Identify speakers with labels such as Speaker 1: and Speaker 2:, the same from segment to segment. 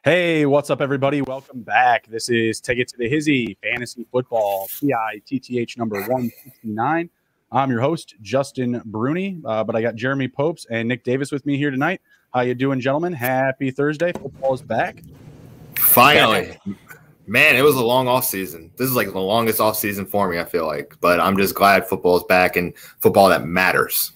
Speaker 1: Hey, what's up, everybody? Welcome back. This is Take It to the Hizzy Fantasy Football PITTH number 169. I'm your host, Justin Bruni, but I got Jeremy Popes and Nick Davis with me here tonight. How you doing, gentlemen? Happy Thursday. Football is back.
Speaker 2: Finally. Man, it was a long off season. This is like the longest off season for me, I feel like. But I'm just glad football is back and football that matters.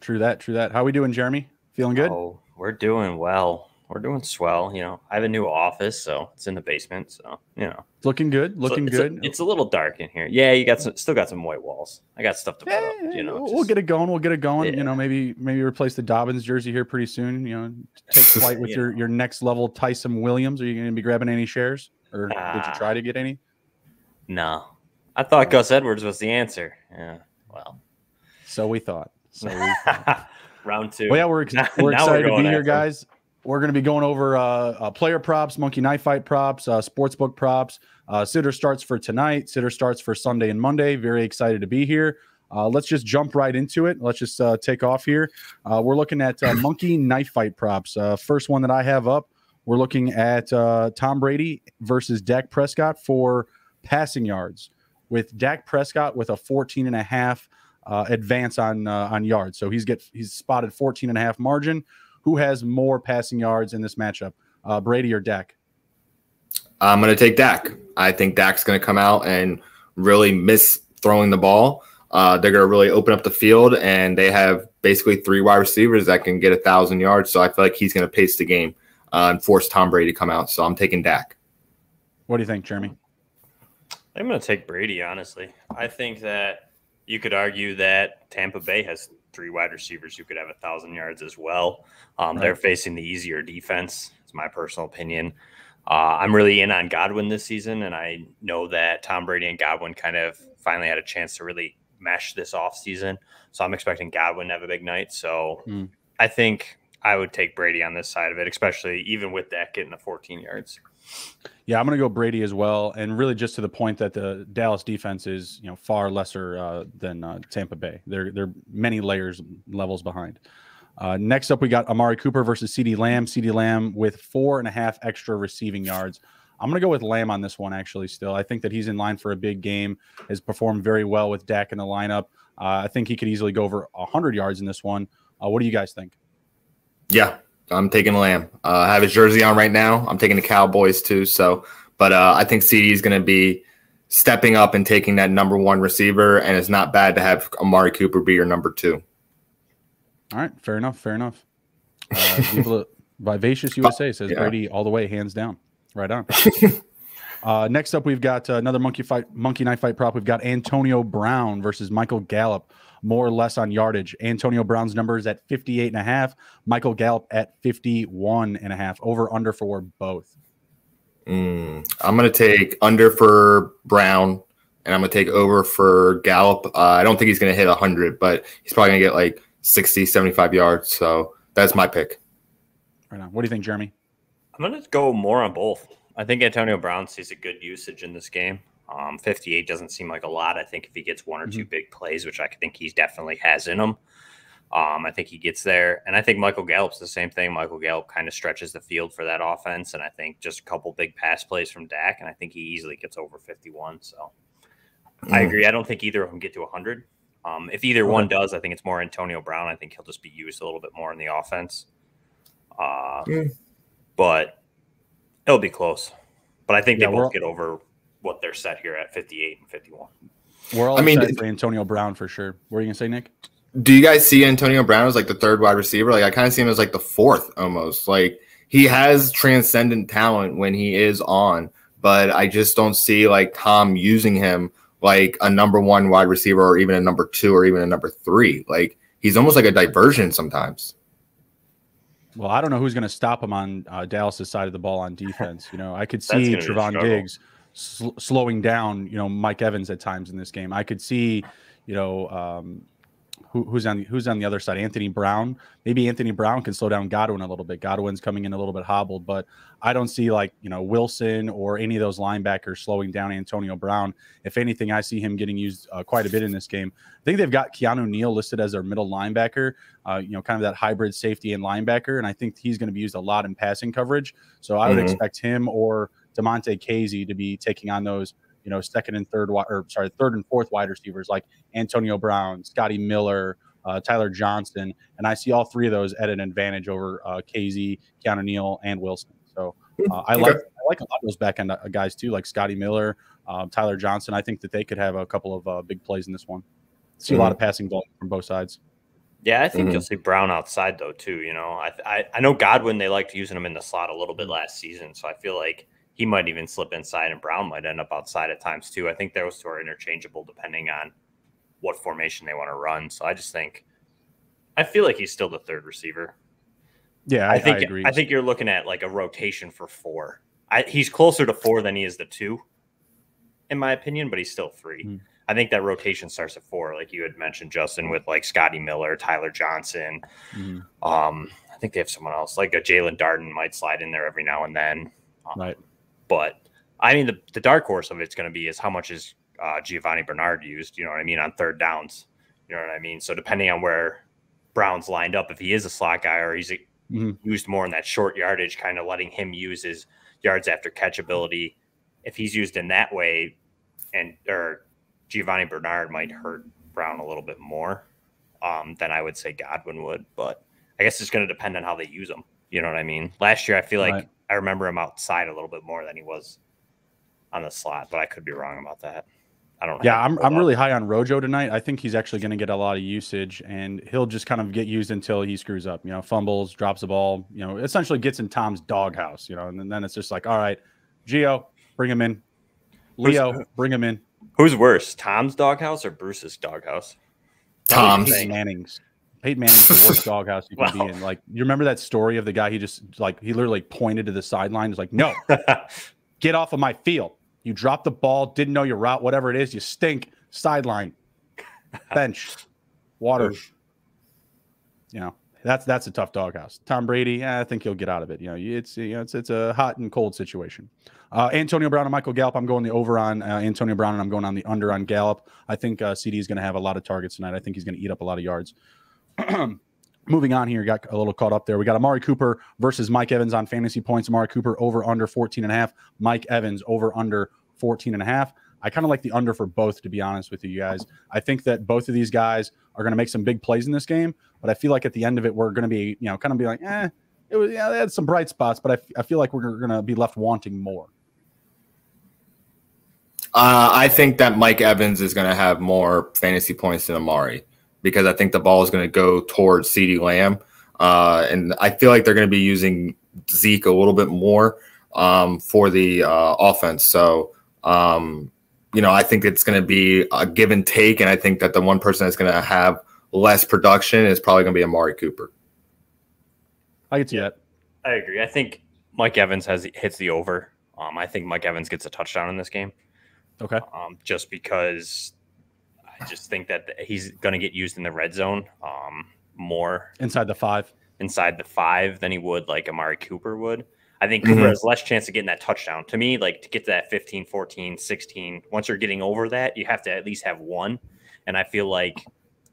Speaker 1: True that, true that. How we doing, Jeremy? Feeling good?
Speaker 3: Oh, we're doing well. We're doing swell. You know, I have a new office, so it's in the basement. So, you know,
Speaker 1: looking good. Looking good.
Speaker 3: It's a little dark in here. Yeah, you got still got some white walls. I got stuff to put up. You know,
Speaker 1: we'll get it going. We'll get it going.
Speaker 3: Yeah.
Speaker 1: You know, maybe replace the Dobbins jersey here pretty soon. You know, take flight with your next level Tyson Williams. Are you going to be grabbing any shares, or did you try to get any?
Speaker 3: No, I thought Gus Edwards was the answer. Yeah, well,
Speaker 1: so we thought.
Speaker 3: Round two.
Speaker 1: Well, yeah, we're excited to be here, guys. We're going to be going over player props, monkey knife fight props, sportsbook props. Sitter starts for tonight. Sitter starts for Sunday and Monday. Very excited to be here. Let's just jump right into it. Let's just take off here. We're looking at monkey knife fight props. First one that I have up, we're looking at Tom Brady versus Dak Prescott for passing yards, with Dak Prescott with a 14.5 advance on yards. So he's spotted 14.5 margin. Who has more passing yards in this matchup, Brady or Dak?
Speaker 2: I'm going to take Dak. I think Dak's going to come out and really miss throwing the ball. They're going to really open up the field, and they have basically 3 wide receivers that can get 1,000 yards. So I feel like he's going to pace the game and force Tom Brady to come out. So I'm taking Dak.
Speaker 1: What do you think, Jeremy?
Speaker 3: I'm going to take Brady, honestly. I think that you could argue that Tampa Bay has 3 wide receivers who could have 1,000 yards as well. Right. They're facing the easier defense. It's my personal opinion. I'm really in on Godwin this season, and I know that Tom Brady and Godwin kind of finally had a chance to really mesh this offseason. So I'm expecting Godwin to have a big night. So I think I would take Brady on this side of it, especially even with that getting the 14 yards.
Speaker 1: Yeah, I'm going to go Brady as well, and really just to the point that the Dallas defense is, you know, far lesser than Tampa Bay. They're many levels behind. Next up, we got Amari Cooper versus CeeDee Lamb. CeeDee Lamb with 4.5 extra receiving yards. I'm going to go with Lamb on this one, actually, still. I think that he's in line for a big game, has performed very well with Dak in the lineup. I think he could easily go over 100 yards in this one. What do you guys think?
Speaker 2: Yeah. I'm taking Lamb. I have his jersey on right now. I'm taking the Cowboys too. So, but I think CD is going to be stepping up and taking that number 1 receiver, and it's not bad to have Amari Cooper be your number 2.
Speaker 1: All right, fair enough. Fair enough. Vivacious USA says Brady all the way, hands down. Right on. Next up, we've got another monkey knife fight prop. We've got Antonio Brown versus Michael Gallup. More or less on yardage. Antonio Brown's number is at 58.5. Michael Gallup at 51.5. Over under for both.
Speaker 2: I'm going to take under for Brown, and I'm going to take over for Gallup. I don't think he's going to hit 100, but he's probably going to get like 60, 75 yards. So that's my pick.
Speaker 1: Right on. What do you think, Jeremy?
Speaker 3: I'm going to go more on both. I think Antonio Brown sees a good usage in this game. 58 doesn't seem like a lot. I think if he gets 1 or 2 big plays, which I think he definitely has in him, I think he gets there. And I think Michael Gallup's the same thing. Michael Gallup kind of stretches the field for that offense. And I think just a couple big pass plays from Dak, and I think he easily gets over 51. So I agree. I don't think either of them get to 100. If either one does, I think it's more Antonio Brown. I think he'll just be used a little bit more in the offense. But it'll be close. But I think they both get over what they're set here at 58 and 51.
Speaker 1: We're all excited for Antonio Brown for sure. What are you going to say, Nick?
Speaker 2: Do you guys see Antonio Brown as like the 3rd wide receiver? Like I kind of see him as like the 4th almost. Like he has transcendent talent when he is on, but I just don't see like Tom using him like a number 1 wide receiver or even a number 2 or even a number 3. Like he's almost like a diversion sometimes.
Speaker 1: Well, I don't know who's going to stop him on Dallas's side of the ball on defense. You know, I could see Trevon Diggs slowing down, Mike Evans at times in this game. I could see, who's on the other side, Anthony Brown. Maybe Anthony Brown can slow down Godwin a little bit. Godwin's coming in a little bit hobbled, but I don't see Wilson or any of those linebackers slowing down Antonio Brown. If anything, I see him getting used quite a bit in this game. I think they've got Keanu Neal listed as their middle linebacker, kind of that hybrid safety and linebacker, and I think he's going to be used a lot in passing coverage. So I would expect him or Devonte Parker to be taking on those, third and fourth wide receivers like Antonio Brown, Scotty Miller, Tyler Johnson, and I see all three of those at an advantage over KZ, Keanu Neal, and Wilson. So I like a lot of those back end guys too, like Scotty Miller, Tyler Johnson. I think that they could have a couple of big plays in this one. See a lot of passing volume from both sides.
Speaker 3: Yeah, I think you'll see Brown outside though too. I know Godwin, they liked using him in the slot a little bit last season, so I feel like he might even slip inside, and Brown might end up outside at times too. I think those two are interchangeable depending on what formation they want to run. So I feel like he's still the third receiver.
Speaker 1: Yeah, I agree.
Speaker 3: I think you're looking at like a rotation for 4. He's closer to 4 than he is to 2, in my opinion, but he's still 3. I think that rotation starts at 4, like you had mentioned, Justin, with like Scotty Miller, Tyler Johnson. I think they have someone else, like a Jalen Darden might slide in there every now and then.
Speaker 1: Right.
Speaker 3: But I mean, the dark horse of it's going to be is how much is Giovanni Bernard used, on third downs. You know what I mean? So depending on where Brown's lined up, if he is a slot guy or he's used more in that short yardage, kind of letting him use his yards after catch ability. If he's used in that way, or Giovanni Bernard might hurt Brown a little bit more than I would say Godwin would. But I guess it's going to depend on how they use him. You know what I mean? Last year, I feel like I remember him outside a little bit more than he was on the slot, but I could be wrong about that. I don't know.
Speaker 1: Yeah, I'm really high on Rojo tonight. I think he's actually going to get a lot of usage, and he'll just kind of get used until he screws up. Fumbles, drops the ball. Essentially gets in Tom's doghouse. And then it's just like, all right, Gio, bring him in. Leo, bring him in.
Speaker 3: Who's worse, Tom's doghouse or Bruce's doghouse?
Speaker 2: Tom's.
Speaker 1: Peyton Manning's the worst doghouse you can be in. Like, you remember that story of the guy? He literally pointed to the sideline. He's like, "No, get off of my field. You dropped the ball, didn't know your route, whatever it is. You stink. Sideline, bench, water." That's a tough doghouse. Tom Brady, I think he'll get out of it. It's a hot and cold situation. Antonio Brown and Michael Gallup. I'm going the over on Antonio Brown, and I'm going on the under on Gallup. I think CD is going to have a lot of targets tonight. I think he's going to eat up a lot of yards. Moving on here, got a little caught up there. We got Amari Cooper versus Mike Evans on fantasy points. Amari Cooper over under 14.5. Mike Evans over under 14.5. I kind of like the under for both, to be honest with you guys. I think that both of these guys are going to make some big plays in this game, but I feel like at the end of it, we're going to be, kind of be like, they had some bright spots, but I feel like we're going to be left wanting more.
Speaker 2: I think that Mike Evans is going to have more fantasy points than Amari, because I think the ball is going to go towards CeeDee Lamb. And I feel like they're going to be using Zeke a little bit more for the offense. So, I think it's going to be a give and take. And I think that the one person that's going to have less production is probably going to be Amari Cooper.
Speaker 1: I can see that.
Speaker 3: I agree. I think Mike Evans hits the over. I think Mike Evans gets a touchdown in this game.
Speaker 1: Okay.
Speaker 3: Just because I just think that he's going to get used in the red zone more.
Speaker 1: Inside the 5
Speaker 3: than he would like Amari Cooper would. I think Cooper has less chance of getting that touchdown. To me, like to get to that 15, 14, 16, once you're getting over that, you have to at least have one. And I feel like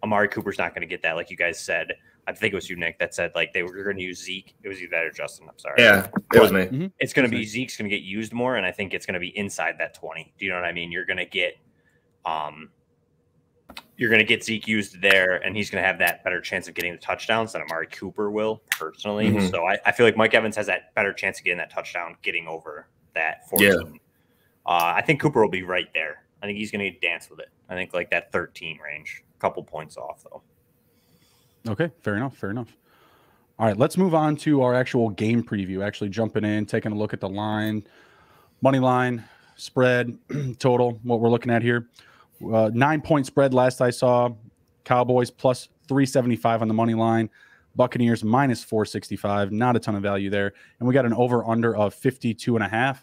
Speaker 3: Amari Cooper's not going to get that. Like you guys said, I think it was you, Nick, that said like they were going to use Zeke. It was you that or Justin. I'm sorry.
Speaker 2: Yeah, it was me.
Speaker 3: It's going to be Zeke's going to get used more, and I think it's going to be inside that 20. Do you know what I mean? You're going to get Zeke used there, and he's going to have that better chance of getting the touchdowns than Amari Cooper will personally. So I feel like Mike Evans has that better chance of getting that touchdown, getting over that 14. I think Cooper will be right there. I think he's going to dance with it. I think like that 13 range, a couple points off though.
Speaker 1: Okay, fair enough. All right, let's move on to our actual game preview. Actually jumping in, taking a look at the line, money line, spread, total, what we're looking at here. 9-point spread last I saw. Cowboys plus 375 on the money line. Buccaneers minus 465. Not a ton of value there. And we got an over-under of 52.5.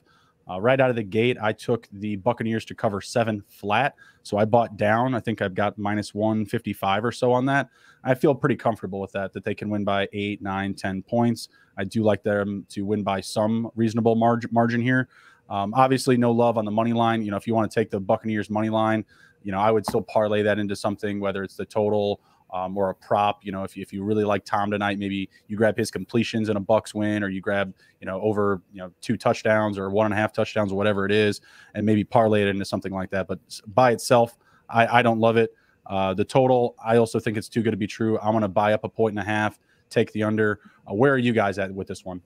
Speaker 1: Right out of the gate, I took the Buccaneers to cover 7 flat. So I bought down. I think I've got minus 155 or so on that. I feel pretty comfortable with that they can win by 8, 9, 10 points. I do like them to win by some reasonable margin here. Obviously, no love on the money line. If you want to take the Buccaneers money line, I would still parlay that into something, whether it's the total or a prop. If you really like Tom tonight, maybe you grab his completions in a Bucs win, or you grab over 2 touchdowns or 1.5 touchdowns or whatever it is, and maybe parlay it into something like that. But by itself, I don't love it. The total, I also think it's too good to be true. I'm going to buy up 1.5, take the under. Where are you guys at with this one?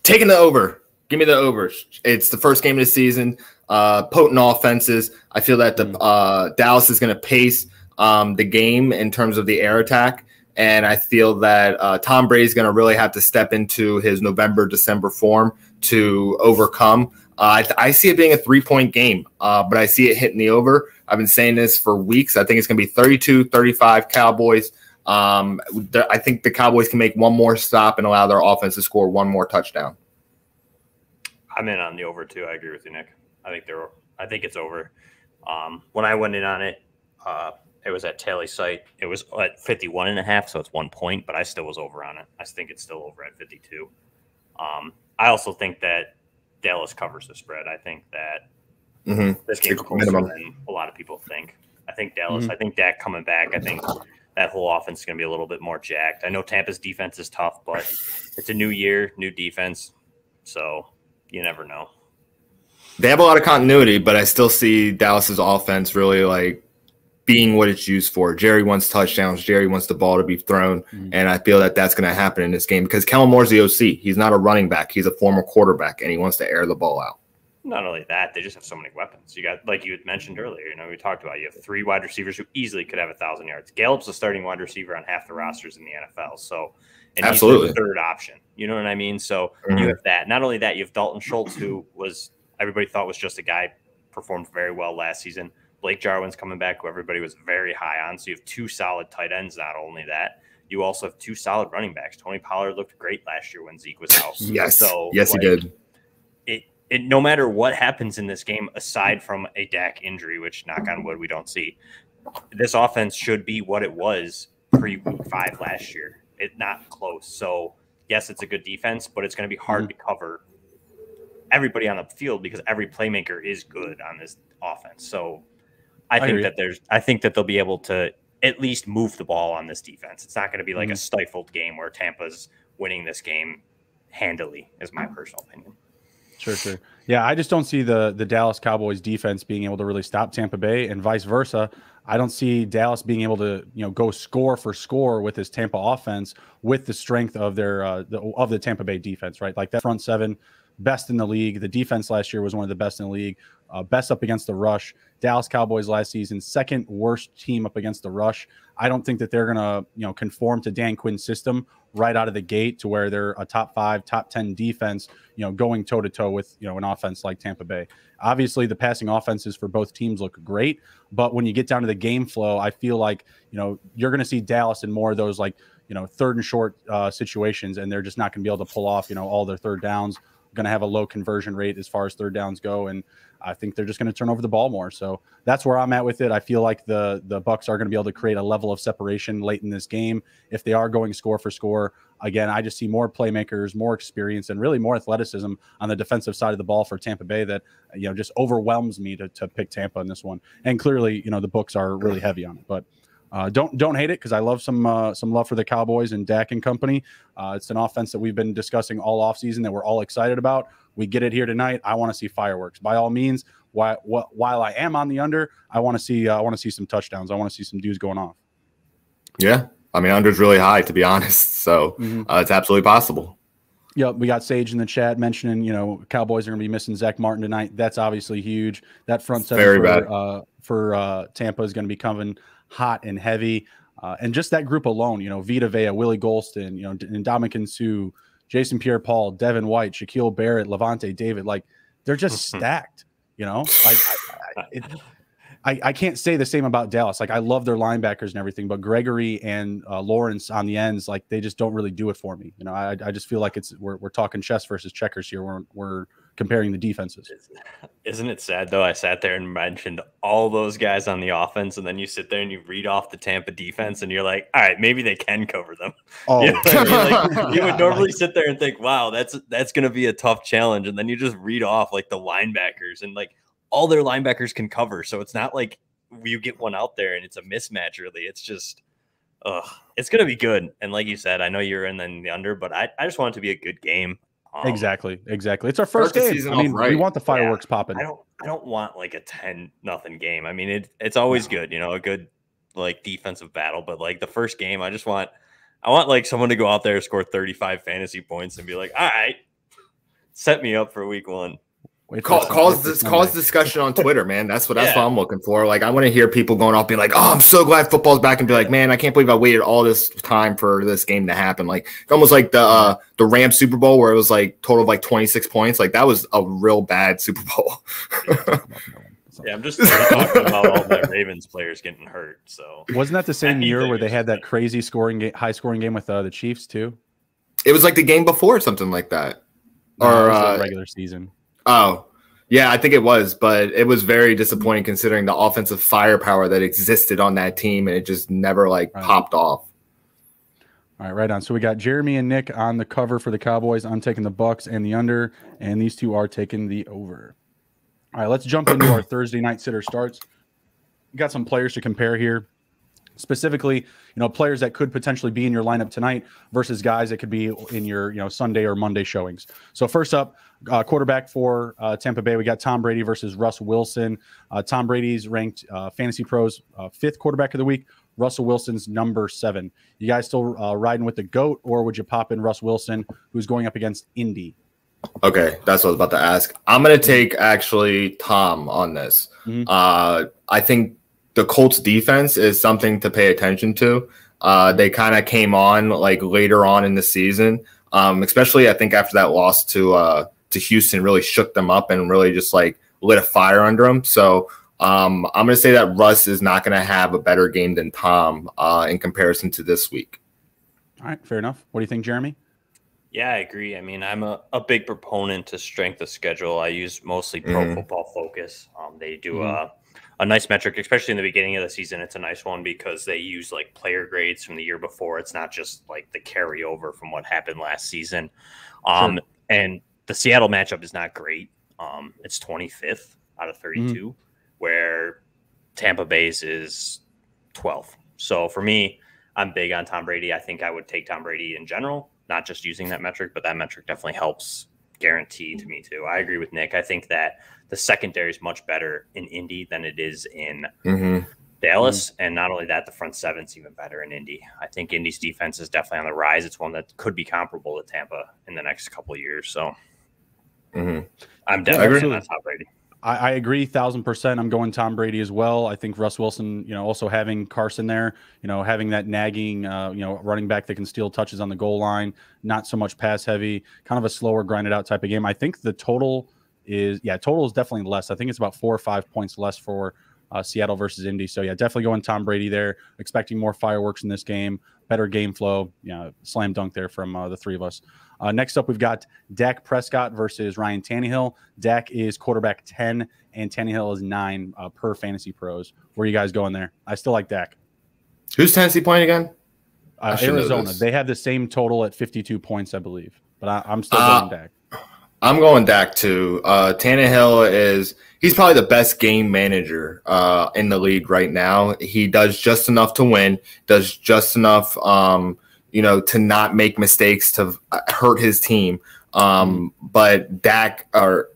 Speaker 2: Taking the over. Give me the over. It's the first game of the season. Potent offenses. I feel that the Dallas is going to pace the game in terms of the air attack. And I feel that Tom Brady is going to really have to step into his November, December form to overcome. I see it being a 3-point game, but I see it hitting the over. I've been saying this for weeks. I think it's going to be 32-35 Cowboys. I think the Cowboys can make one more stop and allow their offense to score one more touchdown.
Speaker 3: I'm in on the over too. I agree with you, Nick. I think it's over. When I went in on it, it was at Tally's site. It was at 51.5, so it's 1 point, but I still was over on it. I think it's still over at 52. I also think that Dallas covers the spread. I think that this game's closer than a lot of people think. I think Dallas, I think Dak coming back, I think that whole offense is going to be a little bit more jacked. I know Tampa's defense is tough, but it's a new year, new defense, so you never know.
Speaker 2: They have a lot of continuity, but I still see Dallas's offense really being what it's used for. Jerry wants touchdowns. Jerry wants the ball to be thrown, and I feel that that's going to happen in this game because Kellen Moore's the OC. He's not a running back. He's a former quarterback, and he wants to air the ball out.
Speaker 3: Not only that, they just have so many weapons. You got, like you had mentioned earlier, we talked about, you have 3 wide receivers who easily could have 1,000 yards. Gallup's the starting wide receiver on half the rosters in the NFL. So, and
Speaker 2: absolutely,
Speaker 3: he's the third option. You know what I mean? So you have that. Not only that, you have Dalton Schultz, who everybody thought was just a guy, performed very well last season. Blake Jarwin's coming back, who everybody was very high on. So you have 2 solid tight ends. Not only that, you also have 2 solid running backs. Tony Pollard looked great last year when Zeke was out.
Speaker 2: Yes, he did.
Speaker 3: No matter what happens in this game, aside from a Dak injury, which knock on wood we don't see, this offense should be what it was pre-week 5 last year. It's not close. So yes, it's a good defense, but it's going to be hard to cover everybody on the field because every playmaker is good on this offense. So I think that they'll be able to at least move the ball on this defense. It's not going to be like a stifled game where Tampa's winning this game handily, is my personal opinion.
Speaker 1: Sure. Yeah, I just don't see the Dallas Cowboys defense being able to really stop Tampa Bay, and vice versa. I don't see Dallas being able to go score for score with this Tampa offense with the strength of their of the Tampa Bay defense, right? Like that front 7, best in the league. The defense last year was one of the best in the league. Best up against the rush. Dallas Cowboys last season, second worst team up against the rush. I don't think that they're going to, conform to Dan Quinn's system right out of the gate to where they're a top 5, top 10 defense, going toe to toe with, an offense like Tampa Bay. Obviously, the passing offenses for both teams look great, but when you get down to the game flow, I feel like, you're going to see Dallas in more of those third and short situations, and they're just not going to be able to pull off, all their third downs. Going to have a low conversion rate as far as third downs go, and I think they're just going to turn over the ball more. So that's where I'm at with it. I feel like the Bucs are going to be able to create a level of separation late in this game if they are going score for score. Again, I just see more playmakers, more experience, and really more athleticism on the defensive side of the ball for Tampa Bay that just overwhelms me to pick Tampa in this one. And clearly, the books are really heavy on it, but. Don't hate it because I love some love for the Cowboys and Dak and company. It's an offense that we've been discussing all offseason that we're all excited about. We get it here tonight. I want to see fireworks. By all means, while I am on the under, I want to see some touchdowns. I want to see some dudes going off.
Speaker 2: Yeah, I mean, under's really high, to be honest. So it's absolutely possible.
Speaker 1: Yeah, we got Sage in the chat mentioning, Cowboys are going to be missing Zach Martin tonight. That's obviously huge. That front seven for Tampa is going to be coming hot and heavy. And just that group alone, Vita Vea, Willie Golston, Ndamukong Suh, Jason Pierre-Paul, Devin White, Shaquille Barrett, Levante David, they're just stacked, I can't say the same about Dallas. I love their linebackers and everything, but Gregory and Lawrence on the ends, they just don't really do it for me. I just feel like we're talking chess versus checkers here. We're comparing the defenses.
Speaker 3: Isn't it sad though? I sat there and mentioned all those guys on the offense, and then you sit there and you read off the Tampa defense, and you're like, all right, maybe they can cover them.
Speaker 1: Oh,
Speaker 3: you know what I mean? Like, you would normally sit there and think, wow, that's going to be a tough challenge, and then you just read off like the linebackers, and like all their linebackers can cover, so it's not like you get one out there and it's a mismatch. Really, it's just, it's going to be good. And like you said, I know you're in the under, but I just want it to be a good game.
Speaker 1: Exactly. It's our first game. I mean, we want the fireworks popping.
Speaker 3: I don't want like a 10-0 game. I mean, it's always good, a good like defensive battle. But like the first game, I want like someone to go out there, score 35 fantasy points, and be like, all right, set me up for week 1.
Speaker 2: Cause discussion on Twitter, man. That's what I'm looking for. Like, I want to hear people going off, being like, "Oh, I'm so glad football's back," and be like, "Man, I can't believe I waited all this time for this game to happen." Like, almost like the Rams Super Bowl where it was like total of like 26 points. Like, that was a real bad Super Bowl.
Speaker 3: Yeah, I'm just talking about all my Ravens players getting hurt. So
Speaker 1: wasn't that the same year where they had that crazy high scoring game with the Chiefs too?
Speaker 2: It was like the game before, something like that,
Speaker 1: or regular season.
Speaker 2: Oh, yeah, I think it was, but it was very disappointing considering the offensive firepower that existed on that team, and it just never popped off.
Speaker 1: All right, right on. So we got Jeremy and Nick on the cover for the Cowboys. I'm taking the Bucks and the under, and these two are taking the over. All right, let's jump into our Thursday night sitter starts. We got some players to compare here. Specifically, players that could potentially be in your lineup tonight versus guys that could be in your, Sunday or Monday showings. So first up, quarterback for Tampa Bay, we got Tom Brady versus Russ Wilson. Tom Brady's ranked Fantasy Pros 5th quarterback of the week. Russell Wilson's number 7. You guys still riding with the GOAT, or would you pop in Russ Wilson, who's going up against Indy?
Speaker 2: Okay, that's what I was about to ask. I'm going to take actually Tom on this. I think the Colts defense is something to pay attention to. They kind of came on like later on in the season, especially I think after that loss to Houston really shook them up and really just like lit a fire under them. So I'm going to say that Russ is not going to have a better game than Tom in comparison to this week.
Speaker 1: All right, fair enough. What do you think, Jeremy?
Speaker 3: Yeah, I agree. I mean, I'm a big proponent to strength of schedule. I use mostly Pro Football Focus. They do a nice metric, especially in the beginning of the season. It's a nice one because they use like player grades from the year before. It's not just like the carryover from what happened last season. And the Seattle matchup is not great. It's 25th out of 32, where Tampa Bay's is 12th. So for me, I'm big on Tom Brady. I think I would take Tom Brady in general, not just using that metric, but that metric definitely helps guarantee to me too. I agree with Nick. I think that the secondary is much better in Indy than it is in Dallas. And not only that, the front seven's even better in Indy. I think Indy's defense is definitely on the rise. It's one that could be comparable to Tampa in the next couple of years. So I'm definitely on Tom Brady.
Speaker 1: I agree 1,000%. I'm going Tom Brady as well. I think Russ Wilson, also having Carson there, having that nagging, running back that can steal touches on the goal line, not so much pass heavy, kind of a slower, grinded out type of game. I think the total is definitely less. I think it's about 4 or 5 points less for Seattle versus Indy. So yeah, definitely going Tom Brady there. Expecting more fireworks in this game, better game flow. Slam dunk there from the three of us. Next up, we've got Dak Prescott versus Ryan Tannehill. Dak is quarterback 10, and Tannehill is 9 per Fantasy Pros. Where are you guys going there? I still like Dak.
Speaker 2: Who's Tennessee playing again?
Speaker 1: Arizona. They have the same total at 52 points, I believe. But I'm still going Dak.
Speaker 2: I'm going Dak too. Tannehill he's probably the best game manager in the league right now. He does just enough to win, does just enough to not make mistakes to hurt his team. But Dak, or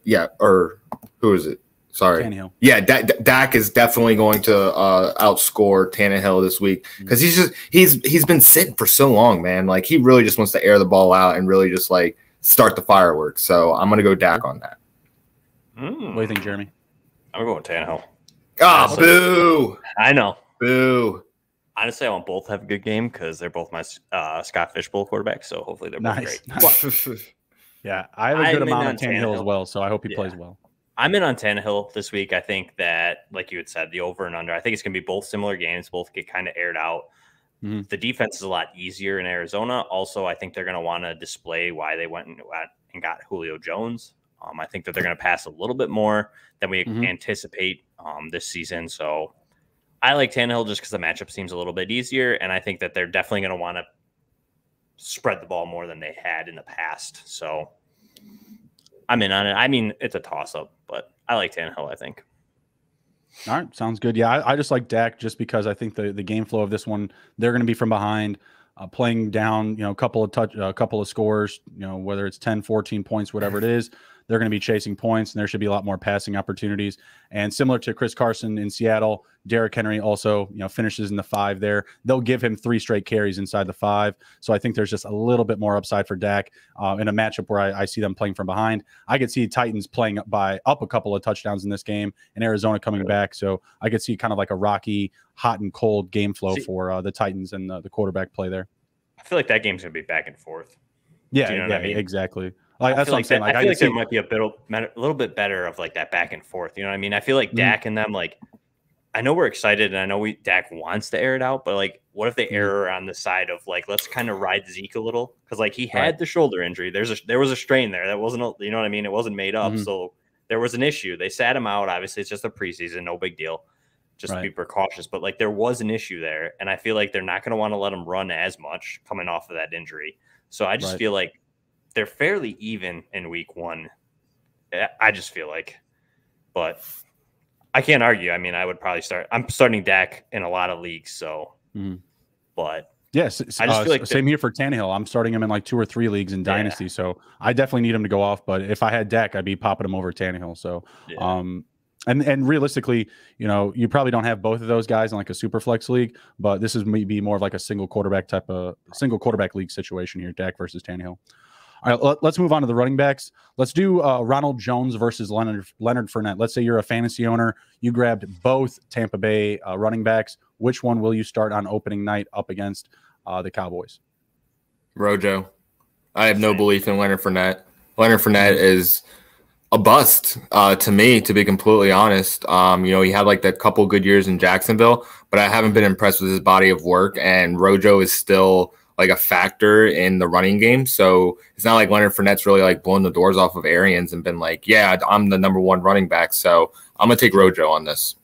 Speaker 2: who is it? Sorry.
Speaker 1: Tannehill.
Speaker 2: Yeah, Dak is definitely going to outscore Tannehill this week because he's been sitting for so long, man. Like, he really just wants to air the ball out and really just like start the fireworks. So I'm going to go Dak on that.
Speaker 1: What do you think, Jeremy?
Speaker 3: I'm going Tannehill.
Speaker 2: Ah, boo!
Speaker 3: I know.
Speaker 2: Boo.
Speaker 3: Honestly, I want both to have a good game because they're both my Scott Fishbowl quarterbacks. So hopefully they're both great.
Speaker 1: Nice. Yeah, I have a good amount on Tannehill as well, so I hope he plays well.
Speaker 3: I'm in on Tannehill this week. I think that, like you had said, the over and under, I think it's going to be both similar games. Both get kind of aired out. The defense is a lot easier in Arizona. Also, I think they're going to want to display why they went and got Julio Jones. I think that they're going to pass a little bit more than we anticipate this season. So I like Tannehill just because the matchup seems a little bit easier, and I think that they're definitely going to want to spread the ball more than they had in the past. So I'm in on it. I mean, it's a toss-up, but I like Tannehill, I think.
Speaker 1: All right, sounds good. Yeah, I just like Dak just because I think the game flow of this one, they're going to be from behind, playing down, a couple of scores, whether it's 10, 14 points, whatever it is. They're going to be chasing points, and there should be a lot more passing opportunities. And similar to Chris Carson in Seattle, Derrick Henry also, finishes in the 5 there. They'll give him 3 straight carries inside the 5. So I think there's just a little bit more upside for Dak in a matchup where I see them playing from behind. I could see Titans playing up a couple of touchdowns in this game, and Arizona coming back. So I could see kind of like a rocky, hot and cold game flow for the Titans and the quarterback play there.
Speaker 3: I feel like that game's going to be back and forth.
Speaker 1: Yeah, I mean? Exactly. That's what I'm saying.
Speaker 3: I feel like there might be a little bit better of like that back and forth. You know what I mean? I feel like Dak and them, like, I know we're excited and I know Dak wants to air it out, but like, what if they err on the side of like, let's kind of ride Zeke a little? Because like he had the shoulder injury. There was a strain there that wasn't, you know what I mean? It wasn't made up. So there was an issue. They sat him out. Obviously, it's just a preseason, no big deal. Just be precautious. But like there was an issue there, and I feel like they're not going to want to let him run as much coming off of that injury. So I just feel like they're fairly even in week 1. I just feel like, but I can't argue. I mean, I would probably I'm starting Dak in a lot of leagues. So, but
Speaker 1: yes, I just feel like same here for Tannehill. I'm starting him in like 2 or 3 leagues in Dynasty. So I definitely need him to go off. But if I had Dak, I'd be popping him over Tannehill. So, and realistically, you probably don't have both of those guys in like a super flex league, but this is maybe more of like a single quarterback league situation here, Dak versus Tannehill. All right, let's move on to the running backs. Let's do Ronald Jones versus Leonard Fournette. Let's say you're a fantasy owner. You grabbed both Tampa Bay running backs. Which one will you start on opening night up against the Cowboys?
Speaker 2: Rojo. I have no belief in Leonard Fournette. Leonard Fournette is a bust to me, to be completely honest. He had like that couple good years in Jacksonville, but I haven't been impressed with his body of work, and Rojo is still like a factor in the running game. So it's not like Leonard Fournette's really like blown the doors off of Arians and been like, yeah, I'm the #1 running back. So I'm going to take Rojo on this.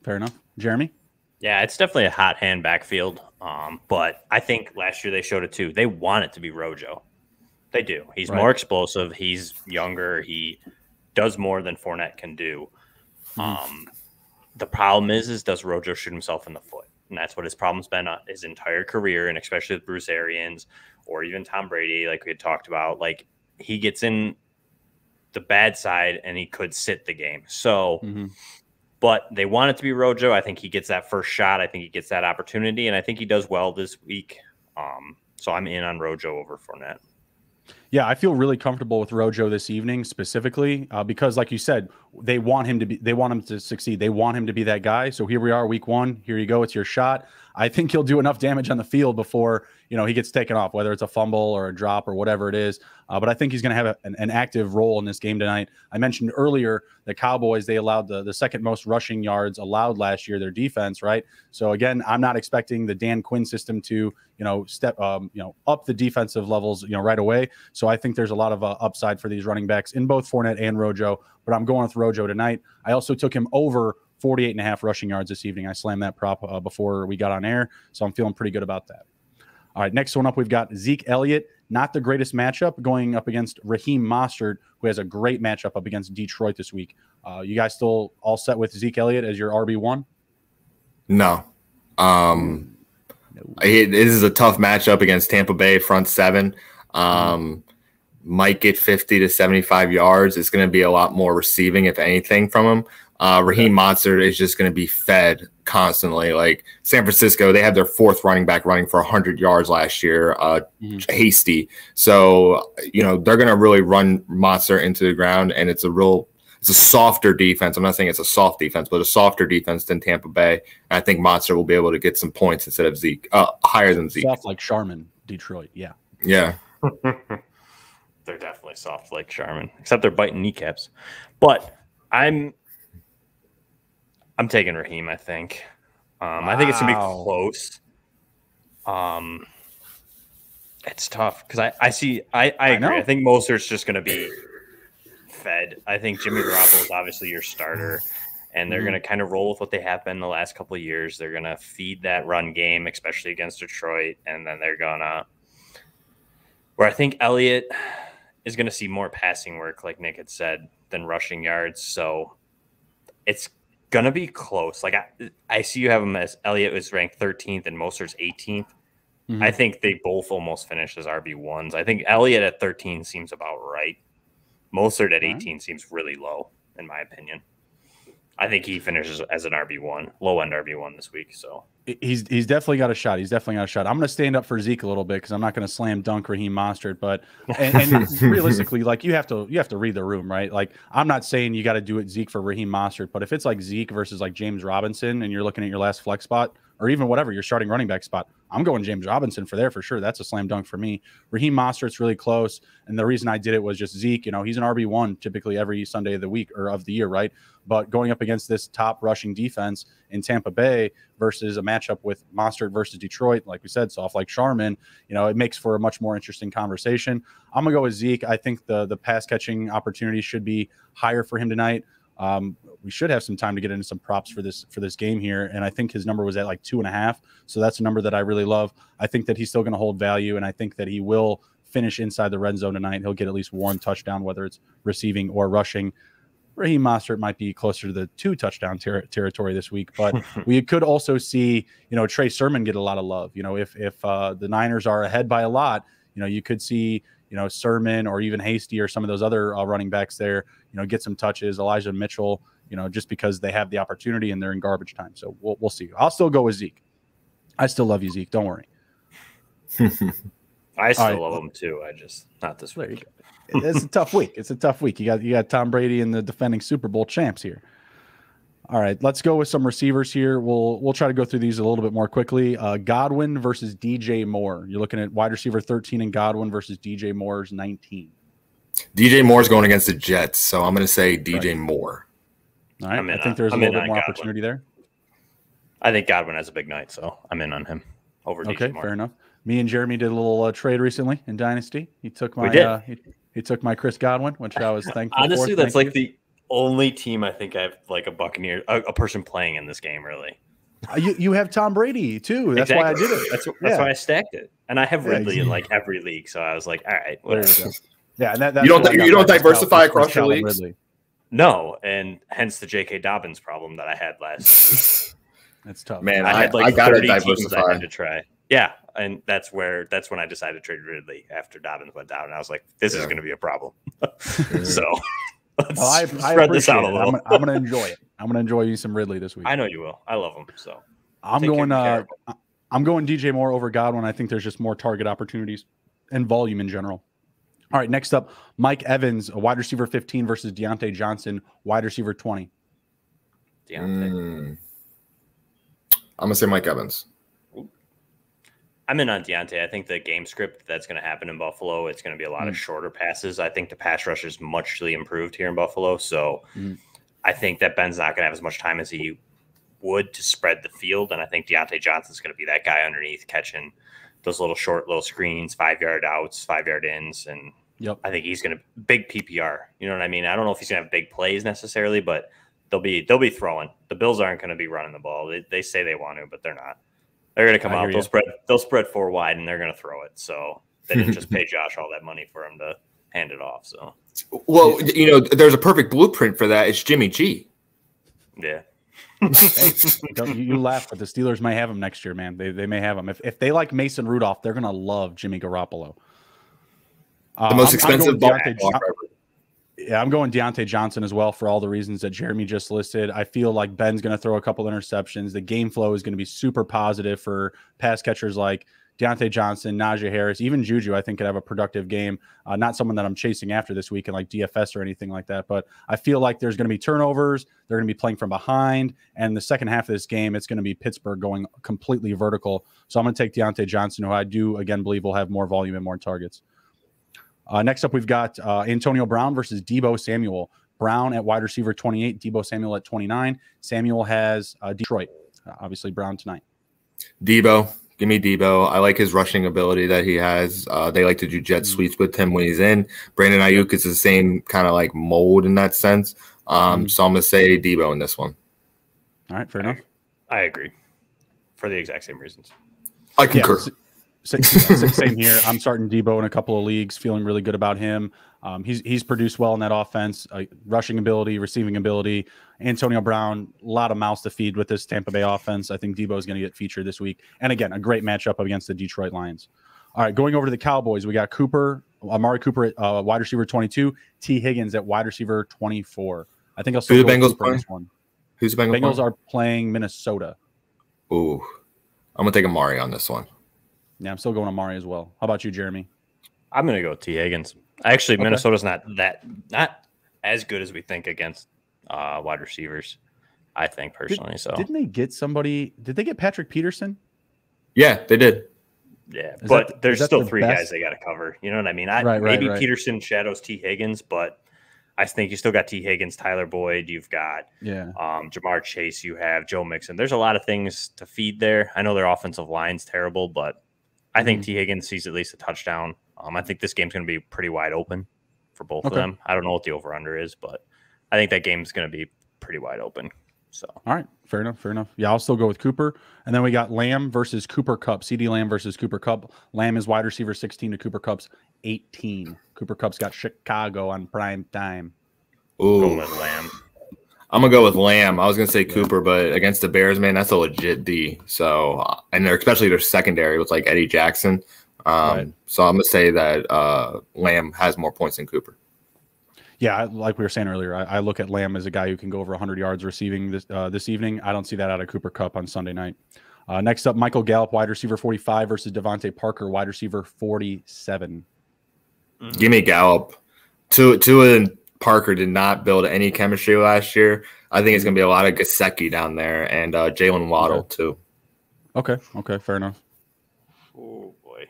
Speaker 1: Fair enough. Jeremy?
Speaker 3: Yeah, it's definitely a hot hand backfield. But I think last year they showed it too. They want it to be Rojo. They do. He's more explosive. He's younger. He does more than Fournette can do. The problem is does Rojo shoot himself in the foot? And that's what his problem's been his entire career, and especially with Bruce Arians or even Tom Brady, like we had talked about. Like, he gets in the bad side and he could sit the game. So, but they want it to be Rojo. I think he gets that first shot. I think he gets that opportunity, and I think he does well this week. So I'm in on Rojo over Fournette.
Speaker 1: Yeah, I feel really comfortable with Rojo this evening specifically because, like you said, they want him to succeed. They want him to be that guy. So here we are, week 1. Here you go. It's your shot. I think he'll do enough damage on the field before he gets taken off, whether it's a fumble or a drop or whatever it is. But I think he's going to have an active role in this game tonight. I mentioned earlier the Cowboys, they allowed the second most rushing yards allowed last year, their defense, right? So again, I'm not expecting the Dan Quinn system to step up the defensive levels right away. So I think there's a lot of upside for these running backs in both Fournette and Rojo. But I'm going with Rojo tonight. I also took him over 48.5 rushing yards this evening. I slammed that prop before we got on air, so I'm feeling pretty good about that. All right, next one up, we've got Zeke Elliott. Not the greatest matchup, going up against Raheem Mostert, who has a great matchup up against Detroit this week. You guys still all set with Zeke Elliott as your RB1?
Speaker 2: No. This is a tough matchup against Tampa Bay front 7. Might get 50 to 75 yards. It's going to be a lot more receiving, if anything, from him. Raheem Mostert is just going to be fed constantly. Like San Francisco, they had their 4th running back running for 100 yards last year, Hasty. So, they're going to really run Mostert into the ground, and it's a softer defense. I'm not saying it's a soft defense, but a softer defense than Tampa Bay. And I think Mostert will be able to get some points instead of Zeke, higher than Zeke.
Speaker 1: Soft like Charmin, Detroit. Yeah.
Speaker 2: Yeah.
Speaker 3: They're definitely soft like Charmin, except they're biting kneecaps. But I'm taking Raheem, I think. I think it's going to be close. It's tough because I agree. I think Mostert's just going to be fed. I think Jimmy Garoppolo is obviously your starter, and they're going to kind of roll with what they have been the last couple of years. They're going to feed that run game, especially against Detroit, and then they're going to – where I think Elliott is going to see more passing work, like Nick had said, than rushing yards. So it's going to be close. Like I see you have him as Elliott was ranked 13th and Mostert's 18th. I think they both almost finished as RB1s. I think Elliott at 13 seems about right. Mostert at 18 seems really low, in my opinion. I think he finishes as an RB1, low-end RB1 this week. So
Speaker 1: he's definitely got a shot. He's definitely got a shot. I'm going to stand up for Zeke a little bit because I'm not going to slam dunk Raheem Mostert. But and realistically, like you have to read the room, right? Like I'm not saying you got to do it Zeke for Raheem Mostert, but if it's like Zeke versus like James Robinson, and you're looking at your last flex spot, or even whatever your starting running back spot, I'm going James Robinson for sure. That's a slam dunk for me. Raheem Mostert's really close, and the reason I did it was just Zeke. You know, he's an RB1 typically every Sunday of the week or of the year, right? But going up against this top rushing defense in Tampa Bay versus a matchup with Mostert versus Detroit, like we said, soft like Charmin, you know, it makes for a much more interesting conversation. I'm gonna go with Zeke. I think the pass catching opportunity should be higher for him tonight. We should have some time to get into some props for this game here, and I think his number was at like 2.5, so that's a number that I really love. I think that he's still going to hold value, and I think that he will finish inside the red zone tonight. He'll get at least one touchdown, whether it's receiving or rushing. Raheem Mostert might be closer to the 2 touchdown territory this week, but we could also see, you know, Trey Sermon get a lot of love. You know, if the Niners are ahead by a lot, you know, you could see, you know, Sermon or even Hasty or some of those other running backs there, you know, get some touches. Elijah Mitchell, you know, just because they have the opportunity and they're in garbage time. So we'll see. I'll still go with Zeke. I still love you, Zeke. Don't worry.
Speaker 3: I still love him too. I just not this week.
Speaker 1: It's a tough week. It's a tough week. You got Tom Brady and the defending Super Bowl champs here. All right, let's go with some receivers here. We'll try to go through these a little bit more quickly. Godwin versus DJ Moore. You're looking at wide receiver 13 and Godwin versus DJ Moore's 19.
Speaker 2: DJ Moore's going against the Jets, so I'm going to say DJ Moore.
Speaker 1: All right, I think there's a little bit more opportunity there.
Speaker 3: I think Godwin has a big night, so I'm in on him over DJ Moore.
Speaker 1: Fair enough. Me and Jeremy did a little trade recently in Dynasty. He took my he took my Chris Godwin, which I was thankful
Speaker 3: Honestly,
Speaker 1: for.
Speaker 3: that's like the only team I think I have like a Buccaneer, a person playing in this game, really.
Speaker 1: You have Tom Brady too. That's why I did it.
Speaker 3: That's why I stacked it. And I have Ridley in like every league, so I was like, all right, whatever.
Speaker 1: Yeah, and
Speaker 2: you don't diversify across your leagues.
Speaker 3: Ridley. No, and hence the J.K. Dobbins problem that I had last.
Speaker 1: That's tough,
Speaker 2: man.
Speaker 3: I had like 30 teams I had to try. Yeah, and that's when I decided to trade Ridley after Dobbins went down, and I was like, this is going to be a problem. So
Speaker 1: I spread this out a little. I'm going to enjoy it. I'm going to enjoy you some Ridley this week.
Speaker 3: I know you will. I love him. So
Speaker 1: I'm going DJ Moore over Godwin. I think there's just more target opportunities and volume in general. All right, next up, Mike Evans, a wide receiver 15 versus Deontay Johnson, wide receiver 20.
Speaker 2: I'm going to say Mike Evans.
Speaker 3: I'm in on Deontay. I think the game script that's going to happen in Buffalo, it's going to be a lot of shorter passes. I think the pass rush is muchly improved here in Buffalo. So I think that Ben's not going to have as much time as he would to spread the field. And I think Deontay Johnson's going to be that guy underneath catching those little screens, 5-yard outs, 5-yard ins. And I think he's going to big PPR. You know what I mean? I don't know if he's going to have big plays necessarily, but they'll be throwing. The Bills aren't going to be running the ball. They say they want to, but they're not. They're going to come out. They'll spread 4 wide, and they're going to throw it. So they didn't just pay Josh all that money for him to hand it off. So,
Speaker 2: well, you know, there's a perfect blueprint for that. It's Jimmy G.
Speaker 3: Yeah.
Speaker 1: You laugh, but the Steelers may have him next year, man. They may have him. If they like Mason Rudolph, they're going to love Jimmy Garoppolo.
Speaker 2: The most expensive ball ever.
Speaker 1: Yeah, I'm going Deontay Johnson as well for all the reasons that Jeremy just listed. I feel like Ben's going to throw a couple interceptions. The game flow is going to be super positive for pass catchers like Deontay Johnson, Najee Harris, even Juju, I think could have a productive game. Not someone that I'm chasing after this week in like DFS or anything like that, but I feel like there's going to be turnovers. They're going to be playing from behind. And the second half of this game, it's going to be Pittsburgh going completely vertical. So I'm going to take Deontay Johnson, who I do, again, believe will have more volume and more targets. Next up, we've got Antonio Brown versus Deebo Samuel. Brown at wide receiver 28, Deebo Samuel at 29. Samuel has Detroit. Obviously, Brown tonight.
Speaker 2: Deebo, Give me Debo. I like his rushing ability that he has. They like to do jet sweeps with him when he's in. Brandon Ayuk is the same kind of like mold in that sense. So I'm going to say Debo in this one.
Speaker 1: All right, fair enough.
Speaker 3: I agree for the exact same reasons.
Speaker 2: I concur.
Speaker 1: Same here. I'm starting Debo in a couple of leagues, feeling really good about him. He's produced well in that offense, rushing ability, receiving ability. Antonio Brown, a lot of mouths to feed with this Tampa Bay offense. I think Debo is going to get featured this week. And again, a great matchup against the Detroit Lions. All right, going over to the Cowboys, we got Amari Cooper at wide receiver 22, T. Higgins at wide receiver 24. I think I'll still go with Cooper in this one.
Speaker 2: Who's the Bengals?
Speaker 1: Bengals are playing Minnesota.
Speaker 2: Ooh, I'm going to take Amari on this one.
Speaker 1: Yeah, I'm still going Amari as well. How about you, Jeremy?
Speaker 3: I'm going to go T. Higgins. Actually, Minnesota's not as good as we think against wide receivers, I think, personally. Didn't
Speaker 1: they get somebody? Did they get Patrick Peterson?
Speaker 2: Yeah, they did.
Speaker 3: Yeah, but there's still three guys they got to cover. You know what I mean? Maybe Peterson shadows T. Higgins, but I think you still got T. Higgins, Tyler Boyd. You've got Jamar Chase. You have Joe Mixon. There's a lot of things to feed there. I know their offensive line's terrible, but I think T. Higgins sees at least a touchdown. I think this game's going to be pretty wide open for both of them. I don't know what the over-under is, but I think that game's going to be pretty wide open. So,
Speaker 1: all right, fair enough. Yeah, I'll still go with Cooper. And then we got Lamb versus Cooper Kupp. CD Lamb versus Cooper Kupp. Lamb is wide receiver 16 to Cooper Kupp's 18. Cooper Kupp's got Chicago on prime time.
Speaker 2: Ooh.
Speaker 3: Going with Lamb.
Speaker 2: I'm going to go with Lamb. I was going to say Cooper, but against the Bears, man, that's a legit D. So, and especially their secondary with like Eddie Jackson. So I'm going to say that Lamb has more points than Cooper.
Speaker 1: Yeah, like we were saying earlier, I look at Lamb as a guy who can go over 100 yards receiving this evening. I don't see that out of Cooper Kupp on Sunday night. Next up, Michael Gallup, wide receiver 45 versus Devonte Parker, wide receiver 47.
Speaker 2: Give me Gallup. Tua and Parker did not build any chemistry last year. I think it's going to be a lot of Gaseki down there and Jalen Waddle too.
Speaker 1: Okay, fair enough.
Speaker 3: Oh boy.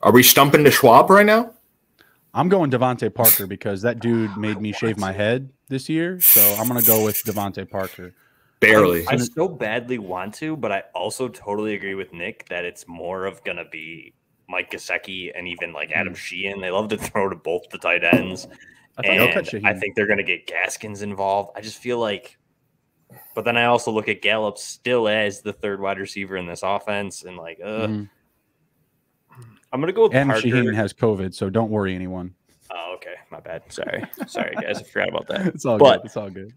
Speaker 2: Are we stumping to Schwab right now?
Speaker 1: I'm going Devonte Parker because that dude made me shave my head this year. So I'm going to go with Devonte Parker.
Speaker 2: Barely.
Speaker 3: I so badly want to, but I also totally agree with Nick that it's more of going to be Mike Gaseki and even like Adam Sheehan. They love to throw to both the tight ends. I think they're going to get Gaskins involved. I just feel like, but then I also look at Gallup still as the third wide receiver in this offense and like, I'm going to go with Parker.
Speaker 1: Sheehan has COVID, so don't worry, anyone.
Speaker 3: Oh, okay. My bad. Sorry, guys. I forgot about that.
Speaker 1: It's all good. It's all good.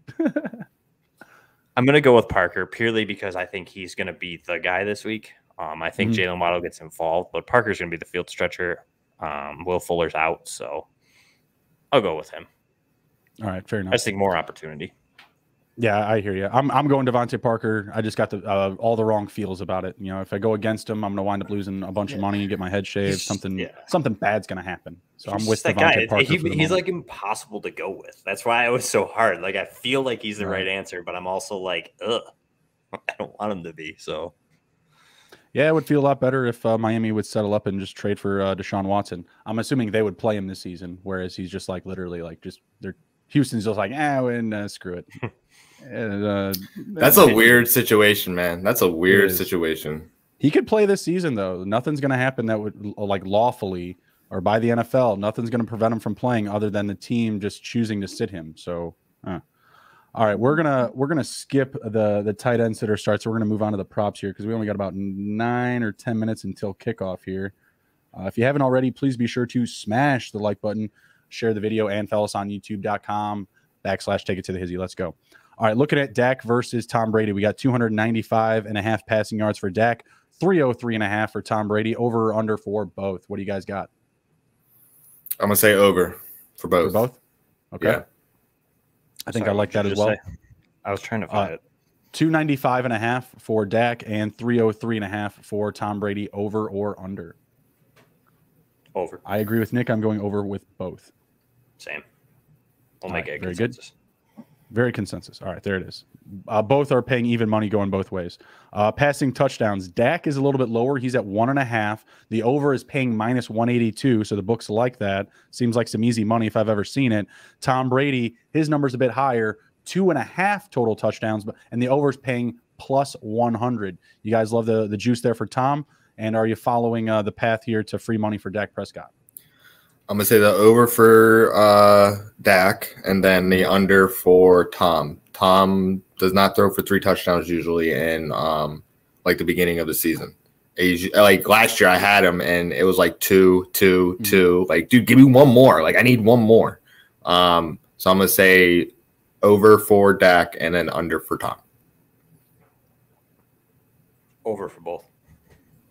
Speaker 3: I'm going to go with Parker purely because I think he's going to be the guy this week. I think Jalen Waddle gets involved, but Parker's going to be the field stretcher. Will Fuller's out, so I'll go with him.
Speaker 1: All right, fair enough.
Speaker 3: I just think more opportunity.
Speaker 1: Yeah, I hear you. I'm going Devonte Parker. I just got all the wrong feels about it. You know, if I go against him, I'm going to wind up losing a bunch of money, get my head shaved. Something bad's going to happen. So I'm with Devonte Parker.
Speaker 3: He's like impossible to go with. That's why it was so hard. Like I feel like he's the right answer, but I'm also like, I don't want him to be. So
Speaker 1: yeah, it would feel a lot better if Miami would settle up and just trade for Deshaun Watson. I'm assuming they would play him this season, whereas he's just like literally like Houston's just like, screw it.
Speaker 2: That's a weird situation, man. That's a weird situation.
Speaker 1: He could play this season, though. Nothing's going to happen that would like lawfully or by the NFL. Nothing's going to prevent him from playing other than the team just choosing to sit him. So, all right, we're gonna skip the tight end sitter starts. So we're gonna move on to the props here because we only got about 9 or 10 minutes until kickoff here. If you haven't already, please be sure to smash the like button, share the video, and follow us on YouTube.com/take it to the Hizzy. Let's go. All right, looking at Dak versus Tom Brady, we got 295.5 passing yards for Dak, 303.5 for Tom Brady. Over or under for both? What do you guys got?
Speaker 2: I'm gonna say over for both.
Speaker 1: For both? Okay. Yeah. I think I like that as well. Say?
Speaker 3: I was trying to find it.
Speaker 1: 295.5 for Dak and 303.5 for Tom Brady. Over or under?
Speaker 3: Over.
Speaker 1: I agree with Nick. I'm going over with both.
Speaker 3: Same. We'll make it
Speaker 1: very consensus. Good. Very consensus. All right, there it is. Both are paying even money going both ways. Passing touchdowns. Dak is a little bit lower. He's at 1.5. The over is paying -182, so the books like that. Seems like some easy money if I've ever seen it. Tom Brady, his number's a bit higher, 2.5 total touchdowns, and the over is paying plus 100. You guys love the juice there for Tom. And are you following the path here to free money for Dak Prescott?
Speaker 2: I'm going to say the over for Dak and then the under for Tom. Tom does not throw for 3 touchdowns usually in like the beginning of the season. Like last year I had him and it was like 2, 2, 2. Like, dude, give me one more. Like, I need one more. So I'm going to say over for Dak and then under for Tom.
Speaker 3: Over for both.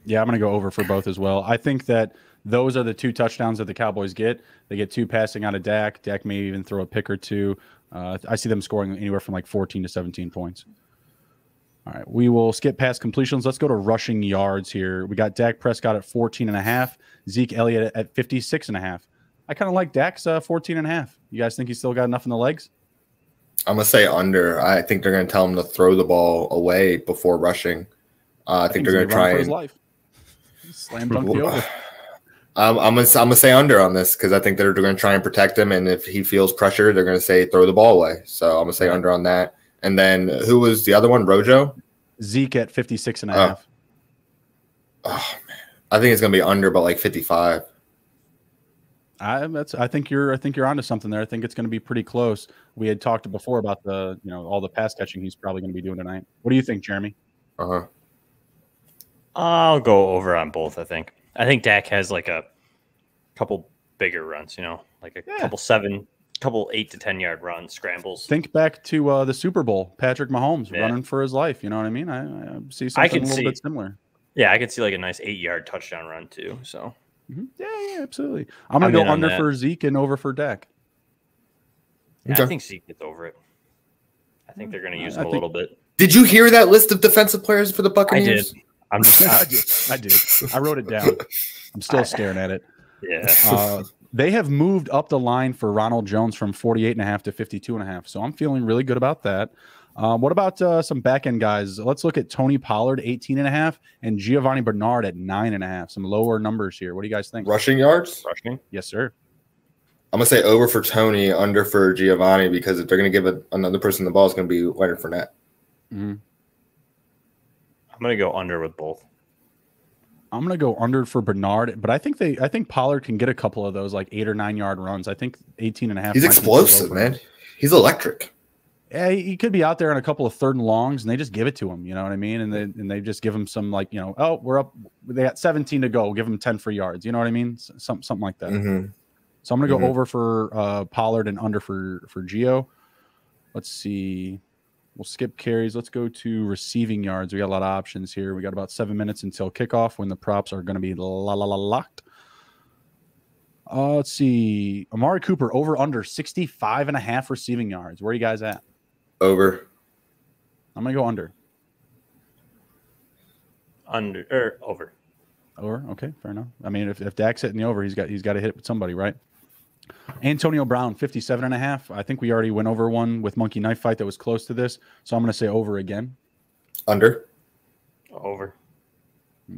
Speaker 1: Yeah, I'm going to go over for both as well. I think that those are the 2 touchdowns that the Cowboys get. They get 2 passing out of Dak. Dak may even throw a pick or 2. I see them scoring anywhere from like 14 to 17 points. All right, we will skip past completions. Let's go to rushing yards here. We got Dak Prescott at 14.5, Zeke Elliott at 56.5. I kind of like Dak's 14.5. You guys think he's still got enough in the legs?
Speaker 2: I'm going to say under. I think they're going to tell him to throw the ball away before rushing. I think they're going to try
Speaker 1: for his life. Slam dunk the over.
Speaker 2: I'm gonna say under on this because I think they're going to try and protect him, and if he feels pressure, they're going to say throw the ball away. So I'm gonna say under on that. And then who was the other one? Rojo?
Speaker 1: Zeke at 56.5.
Speaker 2: Oh man, I think it's going to be under, but like 55.
Speaker 1: I think you're onto something there. I think it's going to be pretty close. We had talked before about all the pass catching he's probably going to be doing tonight. What do you think, Jeremy?
Speaker 3: I'll go over on both. I think Dak has like a couple bigger runs, like a couple 8 to 10 yard runs, scrambles.
Speaker 1: Think back to the Super Bowl, Patrick Mahomes running for his life. You know what I mean? I see something a little bit similar.
Speaker 3: Yeah, I could see like a nice 8-yard touchdown run too. So
Speaker 1: yeah, absolutely. I'm gonna go under for Zeke and over for Dak.
Speaker 3: Yeah, okay. I think Zeke gets over it. I think they're gonna use him a little bit.
Speaker 2: Did you hear that list of defensive players for the Buccaneers?
Speaker 3: I did.
Speaker 1: I did. I wrote it down. I'm still staring at it.
Speaker 3: Yeah.
Speaker 1: They have moved up the line for Ronald Jones from 48.5 to 52.5. So I'm feeling really good about that. What about some back end guys? Let's look at Tony Pollard, 18.5, and Giovanni Bernard at 9.5. Some lower numbers here. What do you guys think?
Speaker 2: Rushing yards?
Speaker 3: Rushing?
Speaker 1: Yes, sir.
Speaker 2: I'm going to say over for Tony, under for Giovanni, because if they're going to give another person the ball, it's going to be Leonard Fournette.
Speaker 1: Mm-hmm.
Speaker 3: I'm going to go under with both.
Speaker 1: I'm going to go under for Bernard, but I think Pollard can get a couple of those like 8 or 9 yard runs. I think 18.5.
Speaker 2: He's explosive, man. He's electric.
Speaker 1: Yeah, he could be out there on a couple of 3rd and longs, and they just give it to him. You know what I mean? And they just give him some we're up. They got 17 to go. Give him 10 free yards. You know what I mean? Something like that.
Speaker 2: Mm-hmm.
Speaker 1: So I'm going to go over for Pollard and under for Gio. Let's see. We'll skip carries. Let's go to receiving yards. We got a lot of options here. We got about 7 minutes until kickoff when the props are going to be locked. Let's see. Amari Cooper over under 65.5 receiving yards. Where are you guys at?
Speaker 2: Over.
Speaker 1: I'm going to go under.
Speaker 3: Over.
Speaker 1: Over. Okay, fair enough. I mean, if Dak's hitting the over, he's got to hit with somebody, right? Antonio Brown, 57.5. I think we already went over one with Monkey Knife Fight that was close to this. So I'm going to say over again.
Speaker 2: Under.
Speaker 3: Over.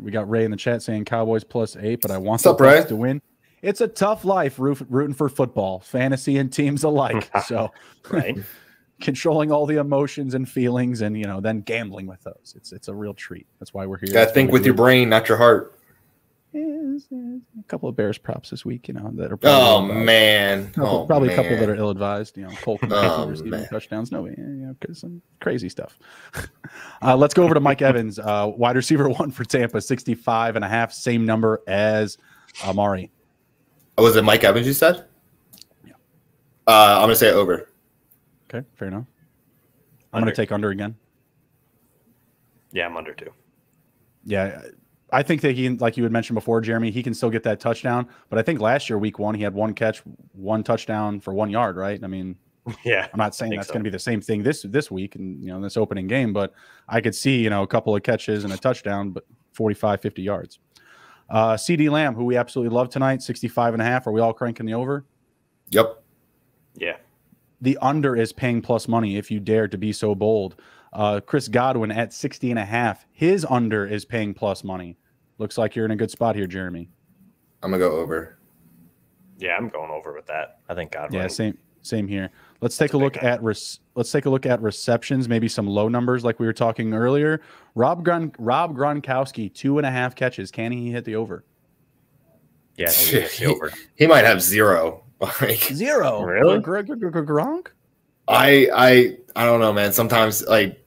Speaker 1: We got Ray in the chat saying Cowboys +8, but I want the Bucs to win. It's a tough life rooting for football, fantasy and teams alike. So
Speaker 3: right.
Speaker 1: Controlling all the emotions and feelings and, then gambling with those. It's a real treat. That's why we're here.
Speaker 2: You got to think with your brain, not your heart.
Speaker 1: A couple of Bears props this week, that are
Speaker 2: probably
Speaker 1: a couple that are ill-advised. Cole receiving touchdowns. Some crazy stuff. Let's go over to Mike Evans, wide receiver 1 for Tampa, 65.5, same number as Amari.
Speaker 2: Oh, was it Mike Evans you said?
Speaker 1: Yeah.
Speaker 2: I'm gonna say over.
Speaker 1: Okay, fair enough. I'm gonna take under again.
Speaker 3: Yeah, I'm under too.
Speaker 1: Yeah. I think that he, like you had mentioned before, Jeremy, he can still get that touchdown. But I think last year, week 1, he had 1 catch, 1 touchdown for 1 yard, right? I mean,
Speaker 3: yeah,
Speaker 1: I'm not saying that's going to be the same thing this week and this opening game, but I could see, a couple of catches and a touchdown, but 45, 50 yards. CD Lamb, who we absolutely love tonight, 65.5. Are we all cranking the over?
Speaker 2: Yep.
Speaker 3: Yeah.
Speaker 1: The under is paying plus money if you dare to be so bold. Chris Godwin at 60.5. His under is paying plus money. Looks like you're in a good spot here, Jeremy.
Speaker 2: I'm going to go over.
Speaker 3: Yeah, I'm going over with that. I think Godwin.
Speaker 1: Yeah, Same here. Let's take a look at receptions, maybe some low numbers like we were talking earlier. Rob Gronkowski, 2.5 catches. Can he hit the over?
Speaker 3: Yeah, he hits the over.
Speaker 2: He might have 0.
Speaker 1: Zero?
Speaker 3: Really?
Speaker 1: Gronk?
Speaker 2: I don't know, man. Sometimes, like,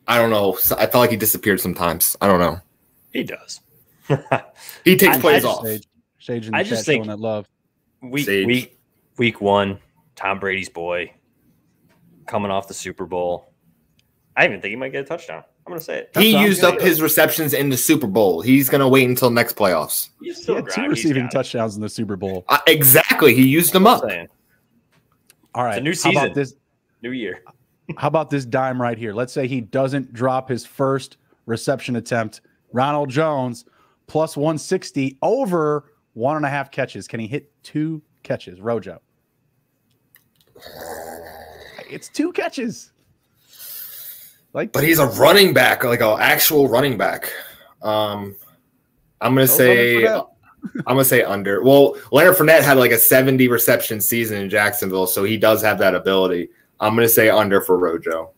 Speaker 2: I don't know. I felt like he disappeared sometimes. I don't know.
Speaker 3: He does.
Speaker 2: He takes plays off.
Speaker 1: Sage in the chat showing that love.
Speaker 3: Week 1, Tom Brady's boy, coming off the Super Bowl. I even think he might get a touchdown. I'm going to say it.
Speaker 2: He used up his receptions in the Super Bowl. He's going to wait until next playoffs.
Speaker 1: He had 2 receiving touchdowns in the Super Bowl.
Speaker 2: Exactly. He used them up.
Speaker 3: All right. It's a new season. How about this? New year.
Speaker 1: How about this dime right here? Let's say he doesn't drop his first reception attempt. Ronald Jones, plus 160, over 1.5 catches. Can he hit 2 catches? Rojo. It's 2 catches.
Speaker 2: But he's a running back, like an actual running back. I'm gonna say under. Well, Leonard Fournette had like a 70 reception season in Jacksonville, so he does have that ability. I'm gonna say under for Rojo.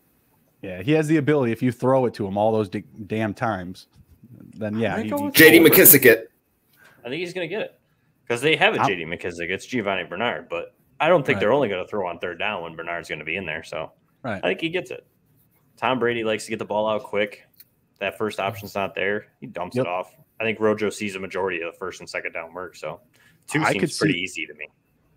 Speaker 1: Yeah, he has the ability. If you throw it to him all those damn times, then yeah.
Speaker 2: J.D. McKissick it.
Speaker 3: I think he's gonna get it because they have a J.D. McKissick. It's Giovanni Bernard, but I don't think they're only going to throw on third down when Bernard's going to be in there. So I think he gets it. Tom Brady likes to get the ball out quick. That first option's not there. He dumps it off. I think Rojo sees a majority of the first and second down work. So 2 seems pretty easy to me.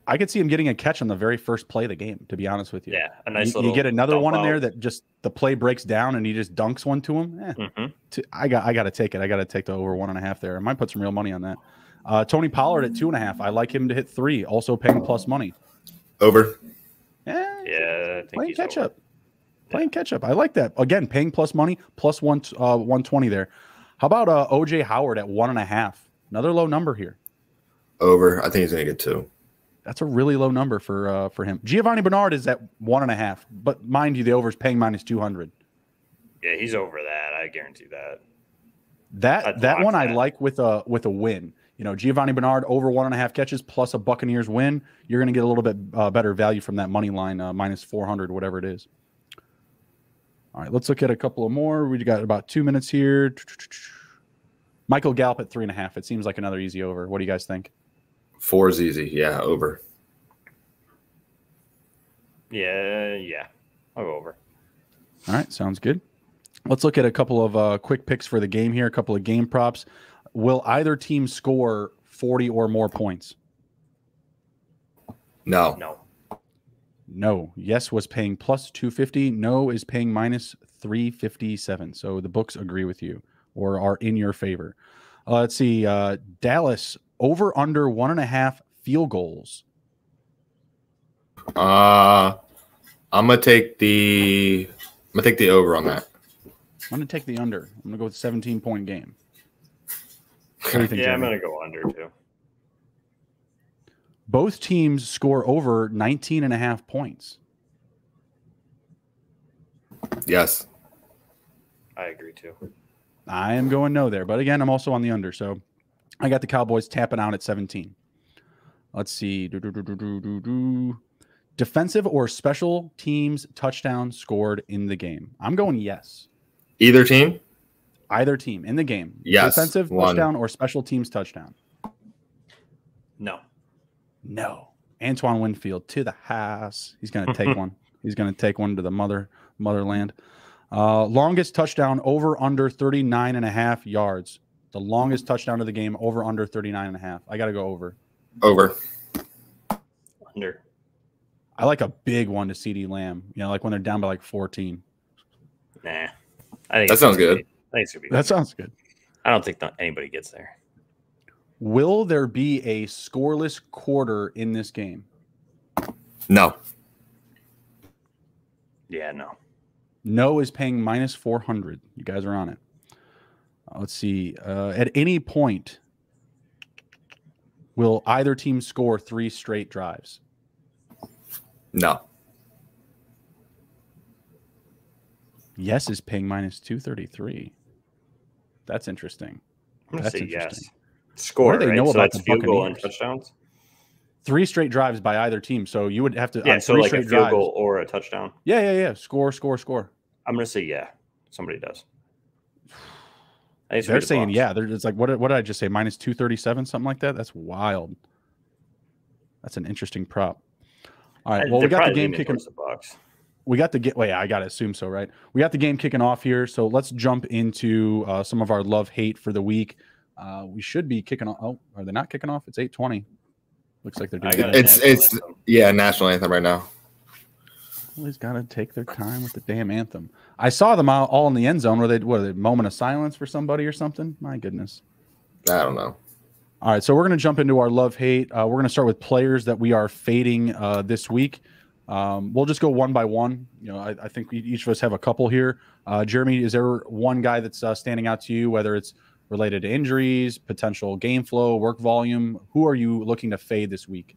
Speaker 1: I could see him getting a catch on the very first play of the game, to be honest with you.
Speaker 3: Yeah, a nice little.
Speaker 1: You get another one in there that just the play breaks down and he just dunks one to him. I got to take it. I got to take the over 1.5 there. I might put some real money on that. Tony Pollard at 2.5. I like him to hit 3, also paying plus money.
Speaker 2: Over.
Speaker 3: Yeah, I think
Speaker 1: playing catch up. Playing catch up. I like that. Again, paying plus money, plus 120 there. How about OJ Howard at 1.5? Another low number here.
Speaker 2: Over. I think he's gonna get 2.
Speaker 1: That's a really low number for him. Giovanni Bernard is at 1.5, but mind you, the over is paying minus 200.
Speaker 3: Yeah, he's over that. I guarantee that.
Speaker 1: That one I like with a win. You know, Giovanni Bernard over 1.5 catches plus a Buccaneers win. You're going to get a little bit better value from that money line, minus 400, whatever it is. All right, let's look at a couple of more. We got about 2 minutes here. Michael Gallup at 3.5. It seems like another easy over. What do you guys think?
Speaker 2: 4 is easy. Yeah, over.
Speaker 3: Yeah. I'll go over.
Speaker 1: All right, sounds good. Let's look at a couple of quick picks for the game here, a couple of game props. Will either team score 40 or more points?
Speaker 2: No.
Speaker 1: Yes was paying plus 250. No is paying minus 357. So the books agree with you or are in your favor. Let's see. Dallas over under 1.5 field goals.
Speaker 2: I'm gonna take the over on that.
Speaker 1: I'm gonna take the under. I'm gonna go with 17-point game. What do you think,
Speaker 3: yeah,
Speaker 1: Jeremy?
Speaker 3: I'm going to go under, too.
Speaker 1: Both teams score over 19.5 points.
Speaker 2: Yes.
Speaker 3: I agree, too.
Speaker 1: I am going no there. But, again, I'm also on the under. So, I got the Cowboys tapping out at 17. Let's see. Defensive or special teams touchdown scored in the game. I'm going yes.
Speaker 2: Either team?
Speaker 1: Either team in the game.
Speaker 2: Yes.
Speaker 1: Defensive touchdown or special teams touchdown. No. Antoine Winfield to the house. He's going to take one. He's going to take one to the motherland. Longest touchdown over under 39.5 yards. The longest touchdown of the game over under 39.5. I got to go over.
Speaker 2: Over.
Speaker 3: Under.
Speaker 1: I like a big one to CD Lamb. You know, like when they're down by like 14.
Speaker 3: Nah. I think
Speaker 2: that sounds good.
Speaker 1: That sounds good.
Speaker 3: I don't think anybody gets there.
Speaker 1: Will there be a scoreless quarter in this game?
Speaker 2: No.
Speaker 3: Yeah, no.
Speaker 1: No is paying minus 400. You guys are on it. Let's see. At any point, will either team score 3 straight drives?
Speaker 2: No.
Speaker 1: Yes is paying minus 233. That's interesting.
Speaker 3: I'm going to say yes.
Speaker 1: Score. What do they know
Speaker 3: so
Speaker 1: about
Speaker 3: that's
Speaker 1: the
Speaker 3: field goal and
Speaker 1: Buccaneers?
Speaker 3: touchdowns?
Speaker 1: 3 straight drives by either team. So you would have to
Speaker 3: so like a field goal or a touchdown.
Speaker 1: Yeah. Score.
Speaker 3: I'm gonna say yeah. Somebody does.
Speaker 1: They're saying yeah. It's like what did I just say? Minus 237, something like that. That's wild. That's an interesting prop. All right. Well, we got the game kicking. We got the wait. I gotta assume so, right? We got the game kicking off here. So let's jump into some of our love-hate for the week. We should be kicking off. Oh, are they not kicking off? It's 8:20. Looks like they're doing
Speaker 2: It's national anthem right now.
Speaker 1: Always got to take their time with the damn anthem. I saw them all in the end zone. Were they moment of silence for somebody or something? My goodness.
Speaker 2: I don't know.
Speaker 1: All right, so we're going to jump into our love-hate. We're going to start with players that we are fading this week. We'll just go one by one. I think each of us have a couple here. Jeremy, is there one guy that's standing out to you, whether it's related to injuries, potential game flow, work volume? Who are you looking to fade this week?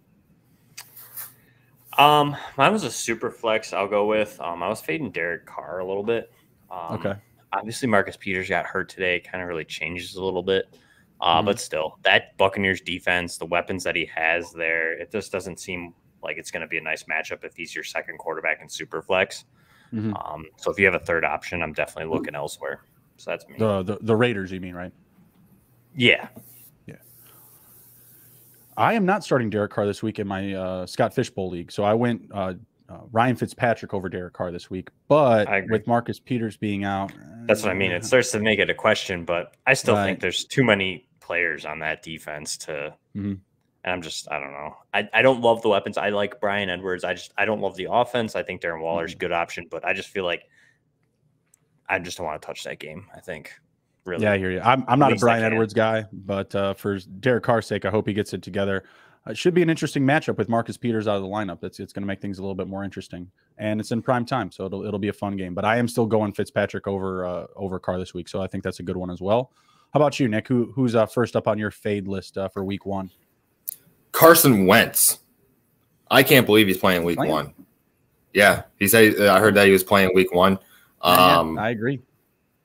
Speaker 3: Mine was a super flex. I'll go with. I was fading Derek Carr a little bit.
Speaker 1: Okay.
Speaker 3: Obviously, Marcus Peters got hurt today. Kind of really changes a little bit. But still, that Buccaneers defense, the weapons that he has there, it just doesn't seem like it's going to be a nice matchup if he's your second quarterback in super flex. So if you have a third option, I'm definitely looking elsewhere. So that's me.
Speaker 1: The Raiders, you mean, right?
Speaker 3: Yeah.
Speaker 1: I am not starting Derek Carr this week in my Scott Fishbowl league. So I went Ryan Fitzpatrick over Derek Carr this week. But with Marcus Peters being out.
Speaker 3: That's what I mean. It starts to make it a question, but I still think there's too many players on that defense to and I don't know. I don't love the weapons. I like Bryan Edwards. I don't love the offense. I think Darren Waller's a good option, but I just feel like I just don't want to touch that game, I think. Really.
Speaker 1: Yeah, I hear you. I'm not a Bryan Edwards guy, but for Derek Carr's sake, I hope he gets it together. It should be an interesting matchup with Marcus Peters out of the lineup. It's going to make things a little bit more interesting, and it's in prime time, so it'll be a fun game. But I am still going Fitzpatrick over Carr this week, so I think that's a good one as well. How about you, Nick? Who's first up on your fade list for Week 1?
Speaker 2: Carson Wentz. I can't believe he's playing Week 1. Yeah, he said. I heard that he was playing Week 1.
Speaker 1: I agree.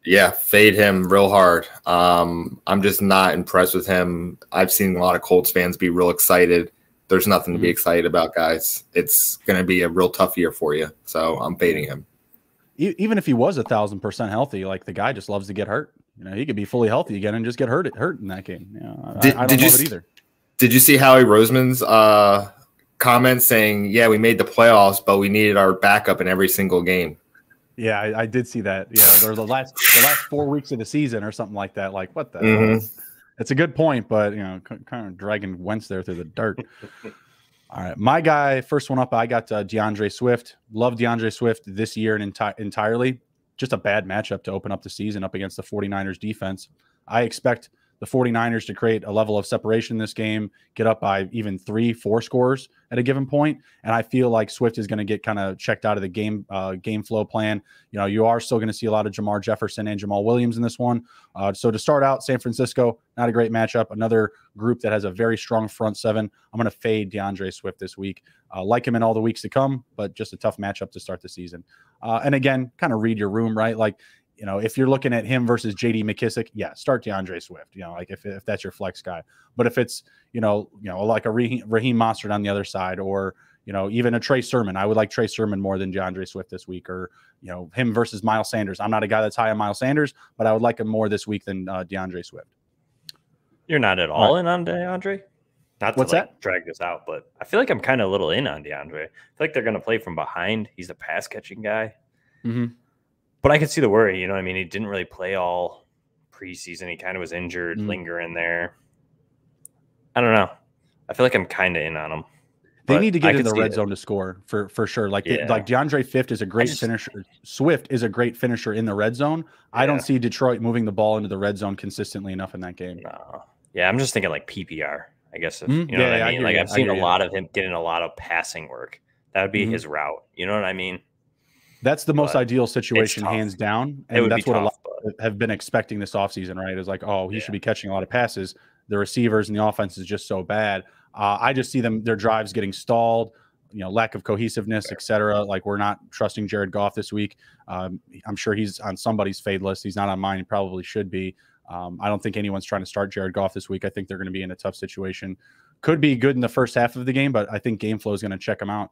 Speaker 2: Yeah, fade him real hard. I'm just not impressed with him. I've seen a lot of Colts fans be real excited. There's nothing to be excited about, guys. It's going to be a real tough year for you. So I'm fading him.
Speaker 1: Even if he was 1,000% healthy, like the guy just loves to get hurt. He could be fully healthy again and just get hurt in that game. I don't love it either.
Speaker 2: Did you see Howie Roseman's comment saying, "Yeah, we made the playoffs, but we needed our backup in every single game"?
Speaker 1: Yeah, I did see that. Yeah, there was the last 4 weeks of the season or something like that. Like, what the hell? It's a good point, but kind of dragging Wentz there through the dirt. All right, my guy, first one up, I got Deandre Swift. Love Deandre Swift this year and entirely. Just a bad matchup to open up the season up against the 49ers defense. I expect the 49ers to create a level of separation in this game, get up by even 3-4 scores at a given point. And I feel like Swift is going to get kind of checked out of the game flow plan. You are still going to see a lot of Jamar Jefferson and Jamal Williams in this one. So to start out, San Francisco, not a great matchup. Another group that has a very strong front seven. I'm going to fade DeAndre Swift this week. Like him in all the weeks to come, but just a tough matchup to start the season. And again, kind of read your room, right? Like, if you're looking at him versus J.D. McKissick, yeah, start DeAndre Swift. Like if that's your flex guy. But if it's like a Raheem Mostert on the other side, or even a Trey Sermon, I would like Trey Sermon more than DeAndre Swift this week. Or him versus Miles Sanders. I'm not a guy that's high on Miles Sanders, but I would like him more this week than DeAndre Swift.
Speaker 3: You're not at all in on DeAndre? Not to drag this out, but I feel like I'm kind of a little in on DeAndre. I feel like they're going to play from behind. He's a pass catching guy. But I can see the worry, He didn't really play all preseason. He kind of was injured, lingering there. I don't know. I feel like I'm kind of in on him.
Speaker 1: They need to get in the red zone to score for sure. Like DeAndre Swift is a great finisher. Swift is a great finisher in the red zone. I don't see Detroit moving the ball into the red zone consistently enough in that game.
Speaker 3: No. Yeah, I'm just thinking like PPR. I guess what I mean. Like I've seen a lot of him getting a lot of passing work. That would be his route. You know what I mean?
Speaker 1: That's the most ideal situation, hands down. And that's what a lot have been expecting this offseason, right? Is like, he should be catching a lot of passes. The receivers and the offense is just so bad. I just see their drives getting stalled, lack of cohesiveness, etc. Like, we're not trusting Jared Goff this week. I'm sure he's on somebody's fade list. He's not on mine. He probably should be. I don't think anyone's trying to start Jared Goff this week. I think they're going to be in a tough situation could be good in the first half of the game, but I think game flow is going to check them out.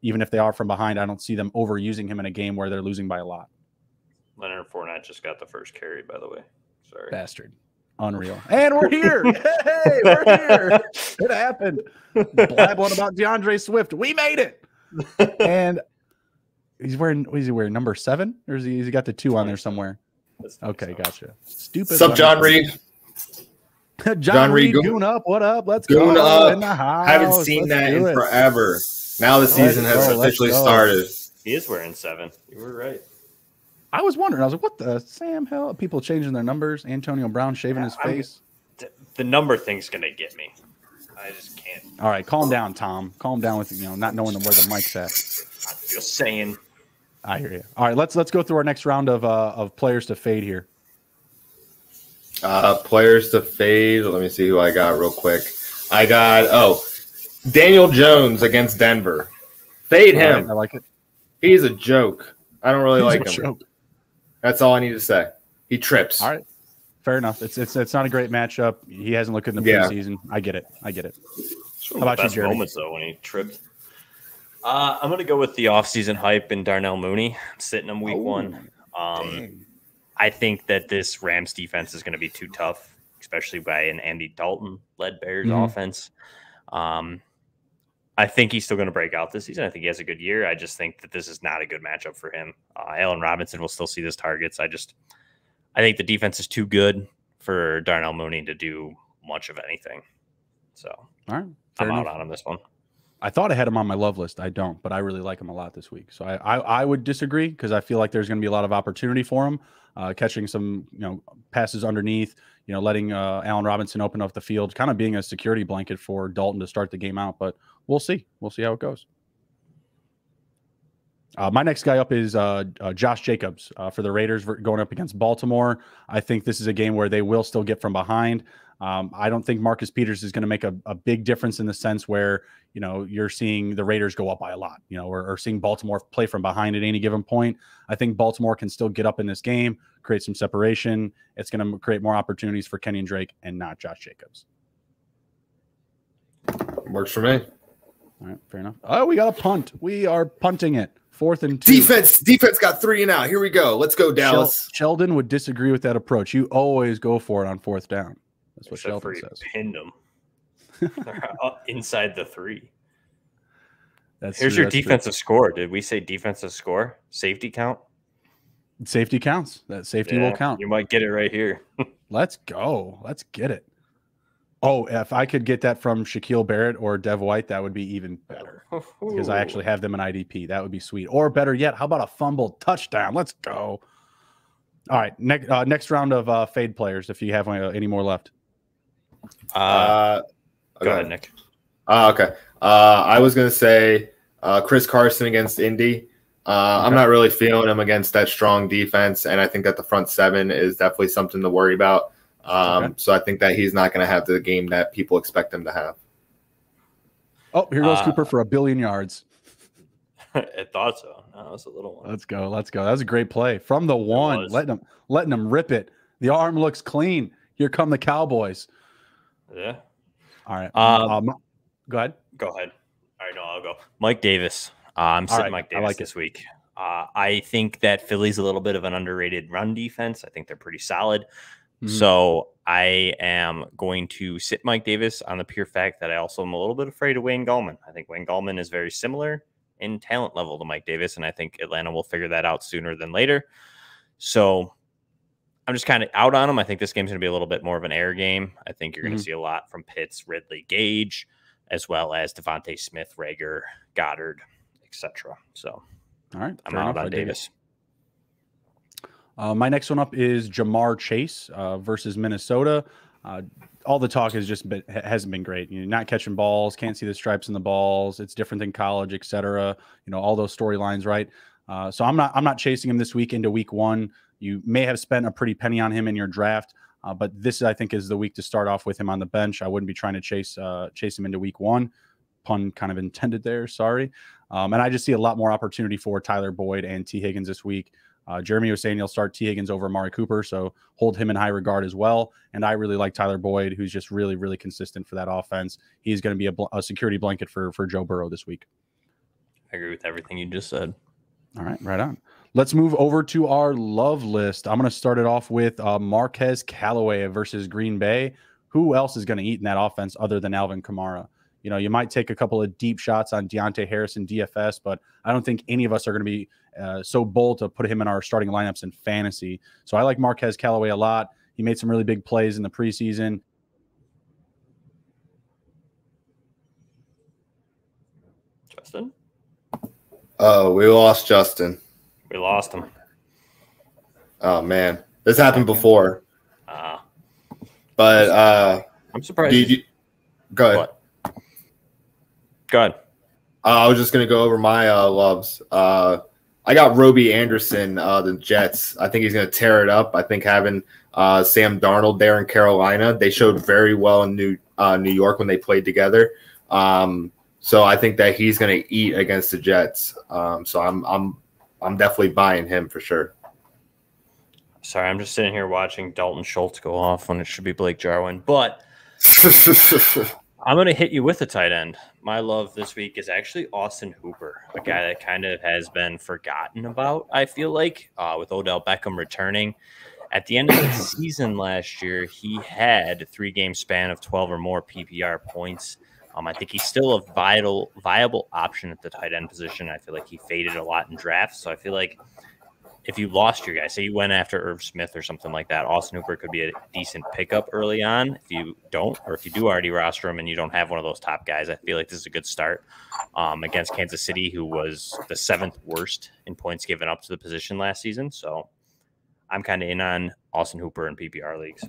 Speaker 1: Even if they are from behind, I don't see them overusing him in a game where they're losing by a lot.
Speaker 3: Leonard Fournette just got the first carry, by the way. Sorry.
Speaker 1: Bastard. Unreal. And we're here. Hey, we're here. It happened. Blabbling about DeAndre Swift. We made it. And he's wearing, what is he wearing? Number 7? Or is he got the 2 on there somewhere? Okay, gotcha. Stupid.
Speaker 2: What's up, John Reed?
Speaker 1: John Reed, goon up. What up? Let's
Speaker 2: goon
Speaker 1: go.
Speaker 2: Up.
Speaker 1: In the house.
Speaker 2: Haven't seen that in forever. Now the season has officially started.
Speaker 3: He is wearing 7. You were right.
Speaker 1: I was wondering. I was like, what the Sam hell? People changing their numbers. Antonio Brown shaving his face.
Speaker 3: The number thing's going to get me. I just can't.
Speaker 1: All right, calm down, Tom. Calm down with not knowing where the mic's at.
Speaker 3: I'm just saying.
Speaker 1: I hear you. All right, let's go through our next round of players to fade here.
Speaker 2: Players to fade. Let me see who I got real quick. I got Daniel Jones against Denver. Fade him.
Speaker 1: Right, I like it.
Speaker 2: He's a joke. I don't really like him.
Speaker 1: Joke.
Speaker 2: That's all I need to say. He trips.
Speaker 1: All right. Fair enough. It's not a great matchup. He hasn't looked good in the preseason. I get it. How about you, Jeremy?
Speaker 3: Moments though when he tripped. I'm gonna go with the offseason hype and Darnell Mooney. I'm sitting him week 1. I think that this Rams defense is going to be too tough, especially by an Andy Dalton-led Bears offense. I think he's still going to break out this season. I think he has a good year. I just think that this is not a good matchup for him. Allen Robinson will still see his targets. I think the defense is too good for Darnell Mooney to do much of anything. So
Speaker 1: all right,
Speaker 3: I'm out on him this one.
Speaker 1: I thought I had him on my love list. I don't, but I really like him a lot this week. So I would disagree because I feel like there's going to be a lot of opportunity for him, catching some passes underneath, letting Allen Robinson open up the field, kind of being a security blanket for Dalton to start the game out. But we'll see. We'll see how it goes. My next guy up is Josh Jacobs for the Raiders going up against Baltimore. I think this is a game where they will still get from behind. I don't think Marcus Peters is going to make a big difference in the sense where, you're seeing the Raiders go up by a lot, or seeing Baltimore play from behind at any given point. I think Baltimore can still get up in this game, create some separation. It's going to create more opportunities for Kenyon Drake and not Josh Jacobs.
Speaker 2: Works for me.
Speaker 1: All right, fair enough. Oh, we got a punt. We are punting it. 4th and 2.
Speaker 2: Defense got 3 and out. Here we go. Let's go, Dallas.
Speaker 1: Sheldon would disagree with that approach. You always go for it on 4th down. That's what Sheldon says.
Speaker 3: Pinned them. They're inside the 3.
Speaker 1: Here's
Speaker 3: your defensive score. Did we say defensive score? Safety count?
Speaker 1: Safety counts. That safety will count.
Speaker 3: You might get it right here.
Speaker 1: Let's go. Let's get it. Oh, if I could get that from Shaquille Barrett or Dev White, that would be even better because I actually have them in IDP. That would be sweet. Or better yet, how about a fumbled touchdown? Let's go. All right, next round of fade players, if you have any more left.
Speaker 3: Go ahead, Nick.
Speaker 2: Okay. I was going to say Chris Carson against Indy. Okay. I'm not really feeling him against that strong defense, and I think that the front 7 is definitely something to worry about. So I think that he's not going to have the game that people expect him to have.
Speaker 1: Oh, here goes Cooper for 1 billion yards.
Speaker 3: I thought so. No, that was a little one.
Speaker 1: Let's go. That was a great play from the 1, letting him rip it. The arm looks clean. Here come the Cowboys.
Speaker 3: Yeah.
Speaker 1: All right. Go ahead.
Speaker 3: Go ahead. All right, no, I'll go. Mike Davis. I'm sitting Mike Davis this week. I think that Philly's a little bit of an underrated run defense. I think they're pretty solid. Mm-hmm. So I am going to sit Mike Davis on the pure fact that I also am a little bit afraid of Wayne Gallman. I think Wayne Gallman is very similar in talent level to Mike Davis, and I think Atlanta will figure that out sooner than later. So I'm just kind of out on him. I think this game's going to be a little bit more of an air game. I think you're going to see a lot from Pitts, Ridley, Gage, as well as Devontae Smith, Rager, Goddard, etc. So
Speaker 1: all right,
Speaker 3: I'm out on Davis.
Speaker 1: My next one up is Jamar Chase versus Minnesota. All the talk hasn't been great. Not catching balls, can't see the stripes in the balls. It's different than college, etc. All those storylines, right? So I'm not chasing him this week into week 1. You may have spent a pretty penny on him in your draft, but this I think is the week to start off with him on the bench. I wouldn't be trying to chase him into week 1. Pun kind of intended there. Sorry. And I just see a lot more opportunity for Tyler Boyd and T. Higgins this week. Jeremy was saying he'll start T. Higgins over Amari Cooper, so hold him in high regard as well. And I really like Tyler Boyd, who's just really, really consistent for that offense. He's going to be a security blanket for Joe Burrow this week.
Speaker 3: I agree with everything you just said.
Speaker 1: All right, right on. Let's move over to our love list. I'm going to start it off with Marquez Callaway versus Green Bay. Who else is going to eat in that offense other than Alvin Kamara? You know, you might take a couple of deep shots on Deontay Harrison DFS, but I don't think any of us are going to be so bold to put him in our starting lineups in fantasy. So I like Marquez Callaway a lot. He made some really big plays in the preseason.
Speaker 3: Justin?
Speaker 2: Oh, we lost Justin.
Speaker 3: We lost him.
Speaker 2: Oh, man. This happened before. But
Speaker 3: I'm surprised.
Speaker 2: Go ahead.
Speaker 3: What? Go ahead.
Speaker 2: I was just going to go over my loves. I got Roby Anderson, the Jets. I think he's going to tear it up. I think having Sam Darnold there in Carolina, they showed very well in New York when they played together. So I think that he's going to eat against the Jets. So I'm definitely buying him for sure.
Speaker 3: Sorry, I'm just sitting here watching Dalton Schultz go off when it should be Blake Jarwin. But I'm going to hit you with a tight end. My love this week is actually Austin Hooper, a guy that kind of has been forgotten about, I feel like, with Odell Beckham returning. At the end of the season last year, he had a 3-game span of 12 or more PPR points. I think he's still a viable option at the tight end position. I feel like he faded a lot in drafts. So I feel like if you lost your guy, say you went after Irv Smith or something like that, Austin Hooper could be a decent pickup early on. If you don't, or if you do already roster him and you don't have one of those top guys, I feel like this is a good start against Kansas City, who was the 7th worst in points given up to the position last season. So I'm kind of in on Austin Hooper in PPR leagues.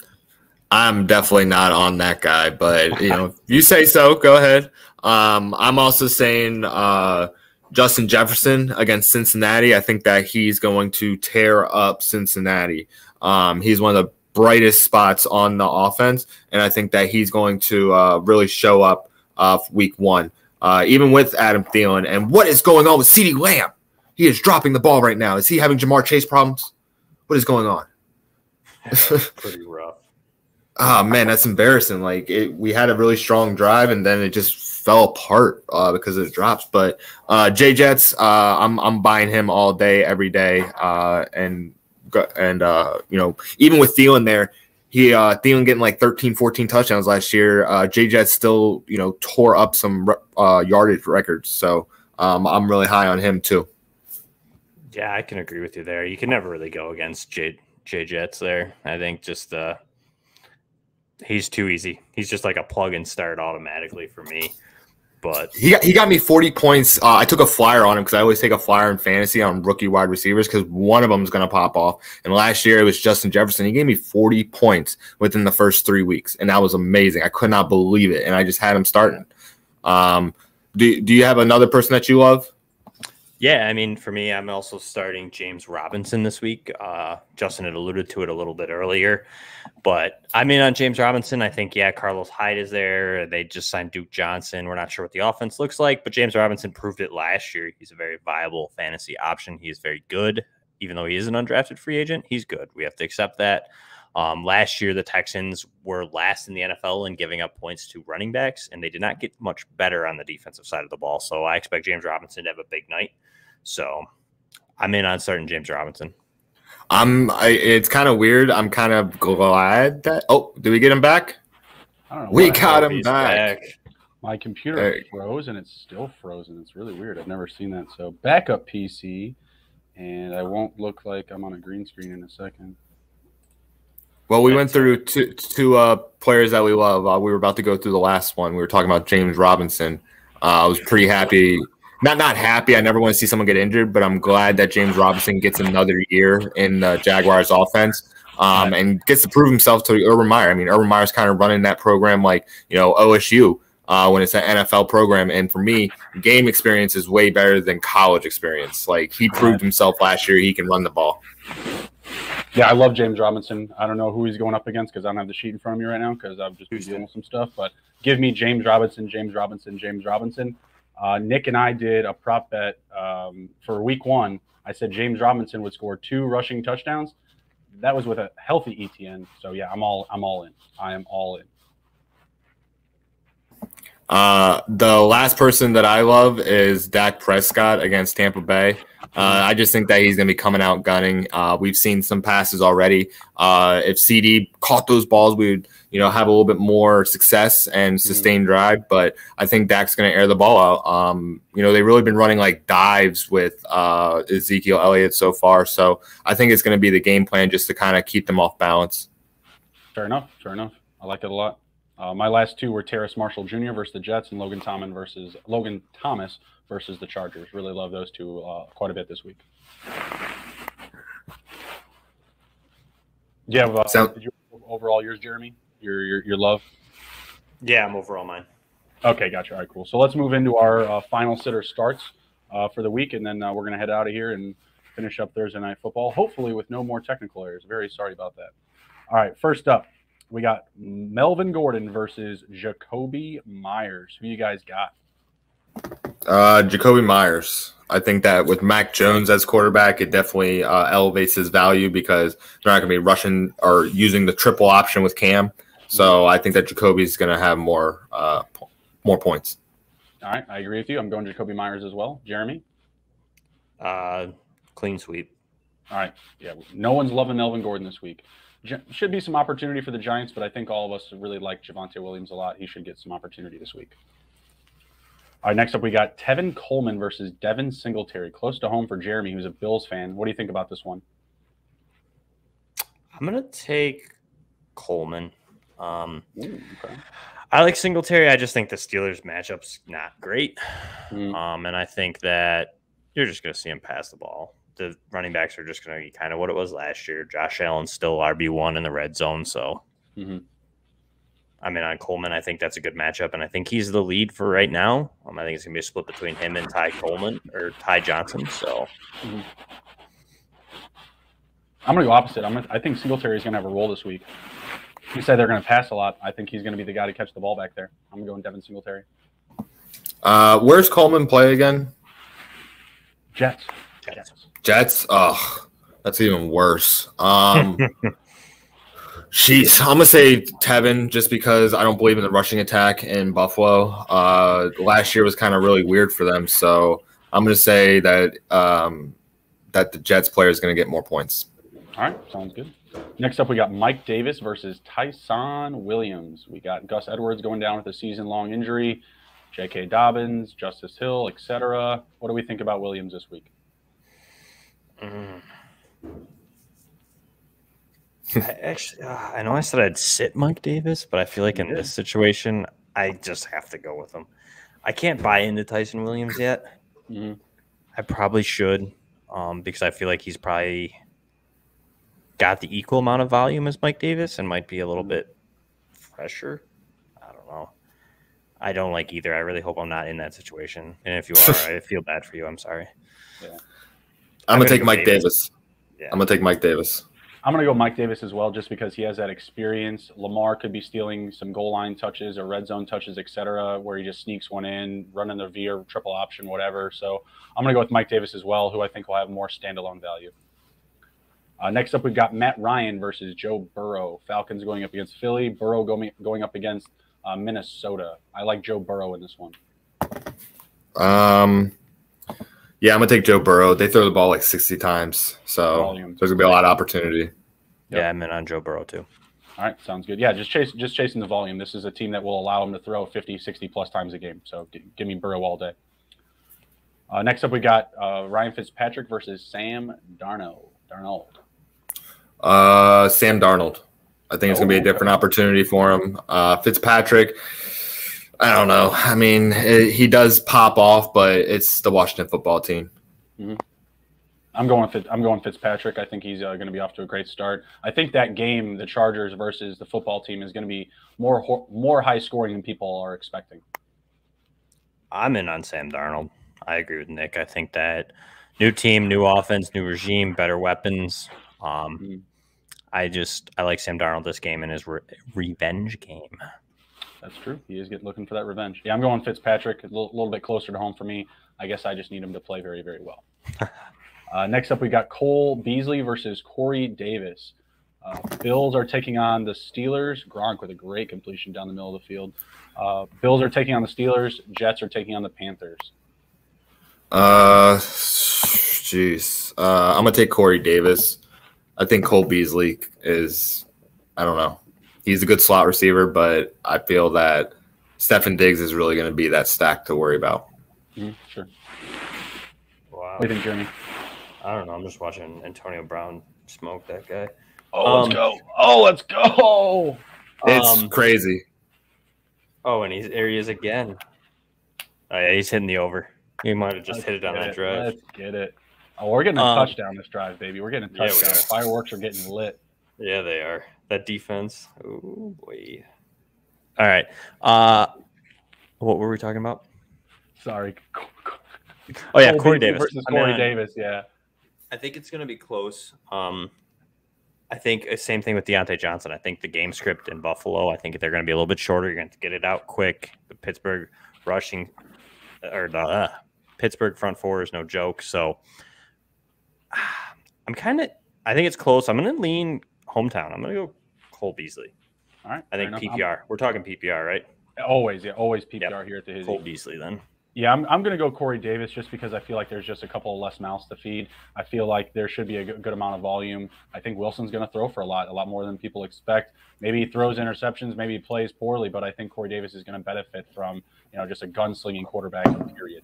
Speaker 2: I'm definitely not on that guy, but if you say so, go ahead. I'm also saying Justin Jefferson against Cincinnati. I think that he's going to tear up Cincinnati. He's one of the brightest spots on the offense, and I think that he's going to really show up week 1, even with Adam Thielen. And what is going on with CeeDee Lamb? He is dropping the ball right now. Is he having Jamar Chase problems? What is going on?
Speaker 3: Pretty rough.
Speaker 2: Oh, man, that's embarrassing. We had a really strong drive, and then it just fell apart because of the drops. But Jay Jets, I'm buying him all day, every day. And even with Thielen there, Thielen getting like 13, 14 touchdowns last year. Jay Jets still, tore up some yardage records. So I'm really high on him too.
Speaker 3: Yeah, I can agree with you there. You can never really go against Jay Jets there. I think just he's too easy. He's just like a plug and start automatically for me. But
Speaker 2: he got me 40 points. I took a flyer on him because I always take a flyer in fantasy on rookie wide receivers because one of them is going to pop off. And last year it was Justin Jefferson. He gave me 40 points within the first 3 weeks, and that was amazing. I could not believe it, and I just had him starting. Do you have another person that you love?
Speaker 3: Yeah, I mean, for me, I'm also starting James Robinson this week. Justin had alluded to it a little bit earlier, but I'm in on James Robinson. I think, Carlos Hyde is there. They just signed Duke Johnson. We're not sure what the offense looks like, but James Robinson proved it last year. He's a very viable fantasy option. He is very good. Even though he is an undrafted free agent, he's good. We have to accept that. Last year, the Texans were last in the NFL in giving up points to running backs, and they did not get much better on the defensive side of the ball. So I expect James Robinson to have a big night. So I'm in on starting James Robinson.
Speaker 2: It's kind of weird. I'm kind of glad that. Oh, did we get him back?
Speaker 1: I don't know.
Speaker 2: We got him back.
Speaker 1: My computer froze, and it's still frozen. It's really weird. I've never seen that. So backup PC, and I won't look like I'm on a green screen in a second.
Speaker 2: Well, we went through two players that we love. We were about to go through the last one. We were talking about James Robinson. I was pretty happy. Not happy. I never want to see someone get injured, but I'm glad that James Robinson gets another year in the Jaguars offense and gets to prove himself to Urban Meyer. I mean, Urban Meyer's kind of running that program like, OSU when it's an NFL program. And for me, game experience is way better than college experience. Like, he proved himself last year. He can run the ball.
Speaker 1: Yeah, I love James Robinson. I don't know who he's going up against because I don't have the sheet in front of me right now because I've just been dealing with some stuff. But give me James Robinson. Nick and I did a prop bet for week 1. I said James Robinson would score 2 rushing touchdowns. That was with a healthy ETN. So yeah, I'm all in. I am all in.
Speaker 2: The last person that I love is Dak Prescott against Tampa Bay. I just think that he's going to be coming out gunning. We've seen some passes already. If CD caught those balls, we would, have a little bit more success and sustained drive. But I think Dak's going to air the ball out. They've really been running like dives with Ezekiel Elliott so far. So I think it's going to be the game plan just to kind of keep them off balance.
Speaker 1: Fair enough. I like it a lot. My last 2 were Terrace Marshall Jr. versus the Jets and Logan Thomas versus the Chargers. Really love those 2 quite a bit this week. Do you have did you overall yours, Jeremy? Your love?
Speaker 3: Yeah, I'm overall mine.
Speaker 1: Okay, gotcha. All right, cool. So let's move into our final sitter starts for the week, and then we're going to head out of here and finish up Thursday Night Football, hopefully with no more technical errors. Very sorry about that. All right, first up, we got Melvin Gordon versus Jacoby Myers. Who you guys got?
Speaker 2: Jacoby Myers. I think that with Mac Jones as quarterback, it definitely elevates his value because they're not going to be rushing or using the triple option with Cam. So I think that Jacoby's going to have more points.
Speaker 1: All right, I agree with you. I'm going Jacoby Myers as well. Jeremy?
Speaker 3: Clean sweep.
Speaker 1: All right. Yeah, no one's loving Melvin Gordon this week. Should be some opportunity for the Giants, but I think all of us really like Javonte Williams a lot. He should get some opportunity this week. All right, next up we got Tevin Coleman versus Devin Singletary. Close to home for Jeremy, who's a Bills fan. What do you think about this one?
Speaker 3: I'm going to take Coleman.
Speaker 1: Okay.
Speaker 3: I like Singletary. I just think the Steelers matchup's not great. And I think that you're just going to see him pass the ball. The running backs are just going to be kind of what it was last year. Josh Allen's still RB1 in the red zone. So, on Coleman, I think that's a good matchup. And I think he's the lead for right now. I think it's going to be a split between him and Ty Johnson. So,
Speaker 1: I'm going to go opposite. I think Singletary's going to have a role this week. You said they're going to pass a lot. I think he's going to be the guy to catch the ball back there. I'm going Devin Singletary.
Speaker 2: Where's Coleman play again?
Speaker 1: Jets.
Speaker 2: Oh, that's even worse. Jeez, I'm gonna say Tevin just because I don't believe in the rushing attack in Buffalo. Last year was kind of really weird for them, so I'm gonna say that that the Jets player is gonna get more points.
Speaker 1: All right, sounds good. Next up, we got Mike Davis versus Tyson Williams. We got Gus Edwards going down with a season-long injury, J.K. Dobbins, Justice Hill, etc. What do we think about Williams this week?
Speaker 3: I know I said I'd sit Mike Davis, but I feel like in this situation, I just have to go with him. I can't buy into Tyson Williams yet. I probably should because I feel like he's probably got the equal amount of volume as Mike Davis and might be a little bit fresher. I don't know. I don't like either. I really hope I'm not in that situation. And if you are, I feel bad for you. I'm sorry.
Speaker 1: Yeah.
Speaker 2: I'm going to take Mike Davis. Yeah. I'm going to take Mike Davis.
Speaker 1: I'm going to go Mike Davis as well just because he has that experience. Lamar could be stealing some goal line touches or red zone touches, etc., where he just sneaks one in, running the V or triple option, whatever. So I'm going to go with Mike Davis as well, who I think will have more standalone value. Next up, we've got Matt Ryan versus Joe Burrow. Falcons going up against Philly. Burrow going up against Minnesota. I like Joe Burrow in this one.
Speaker 2: Yeah, I'm going to take Joe Burrow. They throw the ball like 60 times, so there's going to be a lot of opportunity.
Speaker 3: Yeah, I'm in on Joe Burrow too.
Speaker 1: All right, sounds good. Yeah, just chasing the volume. This is a team that will allow him to throw 50, 60-plus times a game, so give me Burrow all day. Next up, we got Ryan Fitzpatrick versus Sam Darnold.
Speaker 2: Sam Darnold. I think it's going to be a different opportunity for him. Fitzpatrick, I don't know. I mean, he does pop off, but it's the Washington football team.
Speaker 1: I'm going Fitzpatrick. I think he's going to be off to a great start. I think that game, the Chargers versus the football team, is going to be more high scoring than people are expecting.
Speaker 3: I'm in on Sam Darnold. I agree with Nick. I think that new team, new offense, new regime, better weapons. I like Sam Darnold this game in his revenge game.
Speaker 1: That's true. He is looking for that revenge. Yeah, I'm going Fitzpatrick, a little bit closer to home for me. I guess I just need him to play very, very well. Next up, we got Cole Beasley versus Corey Davis. Bills are taking on the Steelers. Gronk with a great completion down the middle of the field. Bills are taking on the Steelers. Jets are taking on the Panthers.
Speaker 2: I'm gonna take Corey Davis. I think Cole Beasley is, I don't know. He's a good slot receiver, but I feel that Stefan Diggs is really going to be that stack to worry about.
Speaker 1: Sure.
Speaker 3: Wow.
Speaker 1: What do you think, Jeremy?
Speaker 3: I don't know. I'm just watching Antonio Brown smoke that guy.
Speaker 1: Oh, let's go. Oh, let's go.
Speaker 2: It's crazy.
Speaker 3: Oh, and here he is again. Oh, yeah, he's hitting the over. He might have just hit it on that drive.
Speaker 1: Let's get it. Oh, we're getting a touchdown this drive, baby. We're getting a touchdown.
Speaker 3: Yeah,
Speaker 1: Fireworks are getting lit.
Speaker 3: Yeah, they are. That defense. Oh, boy. All right. What were we talking about?
Speaker 1: Sorry.
Speaker 3: Oh, yeah, Corey Davis.
Speaker 1: Versus Corey Davis, yeah.
Speaker 3: I think it's going to be close. I think same thing with Deontay Johnson. I think the game script in Buffalo, I think they're going to be a little bit shorter. You're going to get it out quick. The Pittsburgh rushing or the Pittsburgh front four is no joke. So I think it's close. I'm going to lean hometown. I'm going to go Cole Beasley.
Speaker 1: All right.
Speaker 3: I think PPR. We're talking PPR, right?
Speaker 1: Always PPR here at the Hizzy.
Speaker 3: Cole Beasley then.
Speaker 1: Yeah, I'm going to go Corey Davis just because I feel like there's just a couple of less mouths to feed. I feel like there should be a good amount of volume. I think Wilson's going to throw for a lot more than people expect. Maybe he throws interceptions, maybe he plays poorly, but I think Corey Davis is going to benefit from, just a gunslinging quarterback, period.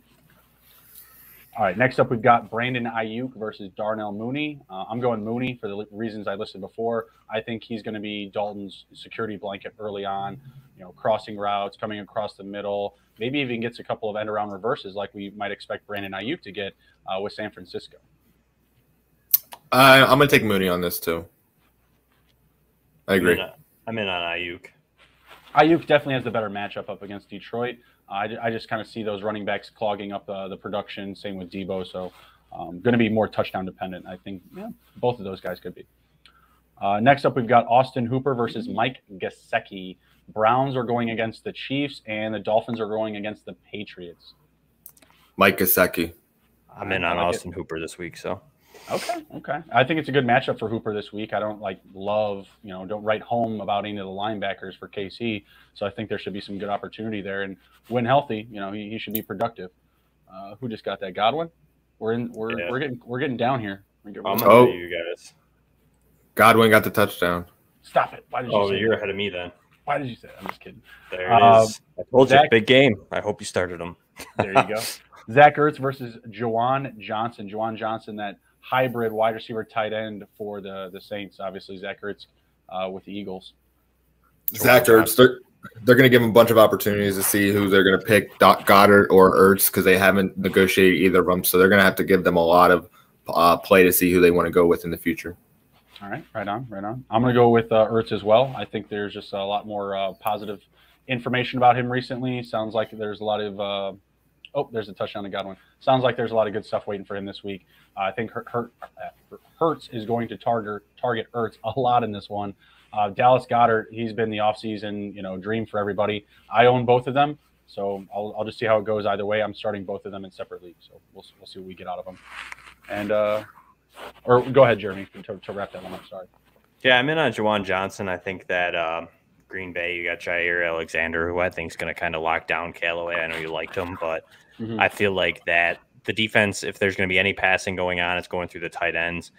Speaker 1: All right, next up we've got Brandon Ayuk versus Darnell Mooney. I'm going Mooney for the reasons I listed before. I think he's going to be Dalton's security blanket early on, crossing routes, coming across the middle, maybe even gets a couple of end-around reverses like we might expect Brandon Ayuk to get with San Francisco.
Speaker 2: I'm going to take Mooney on this too. I agree.
Speaker 3: I'm in on Ayuk.
Speaker 1: Ayuk definitely has the better matchup up against Detroit. I just kind of see those running backs clogging up the production. Same with Debo. So going to be more touchdown dependent. I think both of those guys could be. Next up, we've got Austin Hooper versus Mike Gaseki. Browns are going against the Chiefs, and the Dolphins are going against the Patriots.
Speaker 2: Mike Gaseki.
Speaker 3: I'm in on Austin Hooper this week. So.
Speaker 1: Okay. I think it's a good matchup for Hooper this week. I don't don't write home about any of the linebackers for KC. So I think there should be some good opportunity there. And when healthy, he should be productive. Who just got that? Godwin? We're getting down here.
Speaker 3: You guys.
Speaker 2: Godwin got the touchdown.
Speaker 1: Stop it. Why did you say
Speaker 3: you're
Speaker 1: that?
Speaker 3: ahead of me then.
Speaker 1: Why did you say that? I'm just kidding.
Speaker 3: There it is. I told you, big game. I hope you started him.
Speaker 1: There you go. Zach Ertz versus Juwan Johnson. Juwan Johnson, that hybrid wide receiver tight end for the Saints. Obviously, Zach Ertz with the Eagles.
Speaker 2: Zach Ertz, they're going to give him a bunch of opportunities to see who they're going to pick, Goddard or Ertz, because they haven't negotiated either of them. So they're going to have to give them a lot of play to see who they want to go with in the future.
Speaker 1: All right, right on. I'm going to go with Ertz as well. I think there's just a lot more positive information about him recently. Sounds like there's a lot of there's a touchdown to Godwin. Sounds like there's a lot of good stuff waiting for him this week. I think Hurts is going to target Ertz a lot in this one. Dallas Goedert, he's been the offseason, dream for everybody. I own both of them, so I'll just see how it goes either way. I'm starting both of them in separate leagues, so we'll see what we get out of them. And or go ahead, Jeremy, to wrap that one up. Sorry.
Speaker 3: Yeah, I'm in on Juwan Johnson. I think that Green Bay, you got Jair Alexander, who I think is going to kind of lock down Callaway. I know you liked him, but I feel like that the defense, if there's going to be any passing going on, it's going through the tight ends.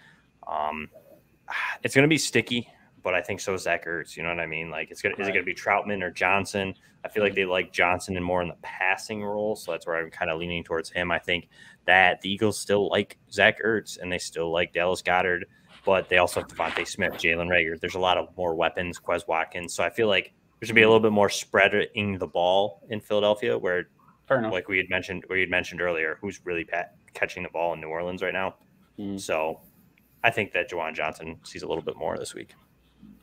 Speaker 3: It's going to be sticky, but I think so is Zach Ertz. You know what I mean? Like, is it going to be Troutman or Johnson? I feel like they like Johnson and more in the passing role, so that's where I'm kind of leaning towards him. I think that the Eagles still like Zach Ertz, and they still like Dallas Goedert, but they also have Devontae Smith, Jalen Reagor. There's a lot of more weapons, Quez Watkins. So I feel like there should be a little bit more spreading the ball in Philadelphia, where, like we had mentioned earlier, who's really catching the ball in New Orleans right now. So I think that Juwan Johnson sees a little bit more this week.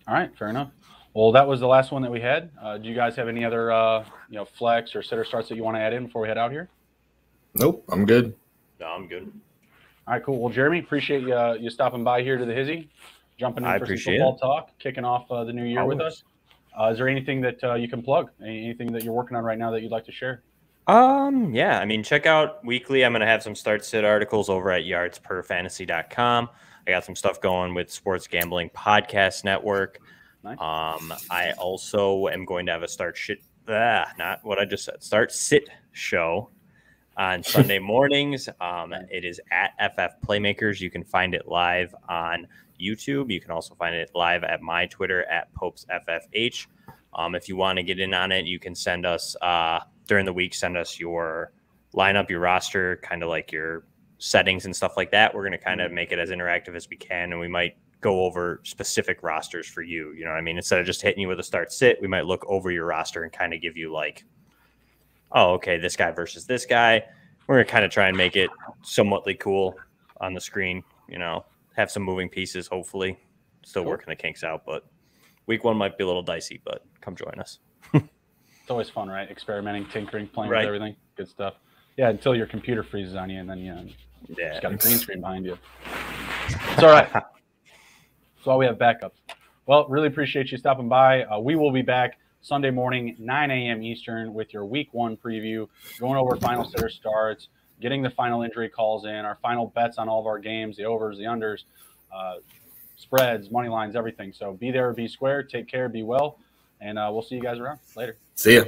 Speaker 1: All right, fair enough. Well, that was the last one that we had. Do you guys have any other, flex or sitter starts that you want to add in before we head out here?
Speaker 2: Nope, I'm good.
Speaker 3: No, I'm good.
Speaker 1: All right, cool. Well, Jeremy, appreciate you stopping by here to the Hizzy, jumping in for some football talk, kicking off the new year with us. Is there anything that you can plug? Anything that you're working on right now that you'd like to share?
Speaker 3: Yeah, I mean, check out weekly. I'm going to have some start sit articles over at yardsperfantasy.com. I got some stuff going with Sports Gambling Podcast Network.
Speaker 1: Nice.
Speaker 3: I also am going to have a start sit show on Sunday mornings. It is at FF Playmakers. You can find it live on YouTube. You can also find it live at my Twitter at PopesFFH. If you want to get in on it, you can send us during the week, send us your lineup, your roster, kind of like your settings and stuff like that. We're going to kind of make it as interactive as we can, and we might go over specific rosters for you. You know what I mean? Instead of just hitting you with a start sit, we might look over your roster and kind of give you like, oh, okay, this guy versus this guy. We're going to kind of try and make it somewhatly cool on the screen, you know, have some moving pieces, hopefully. Still working the kinks out, but week 1 might be a little dicey, but come join us.
Speaker 1: It's always fun, right? Experimenting, tinkering, playing with everything. Good stuff. Yeah, until your computer freezes on you, and then you just got a green screen behind you. It's all right. That's why we have backups. Well, really appreciate you stopping by. We will be back Sunday morning, 9 a.m. Eastern, with your Week 1 preview, going over final sitter starts, getting the final injury calls in, our final bets on all of our games, the overs, the unders, spreads, money lines, everything. So be there, be square, take care, be well, and we'll see you guys around later.
Speaker 2: See ya.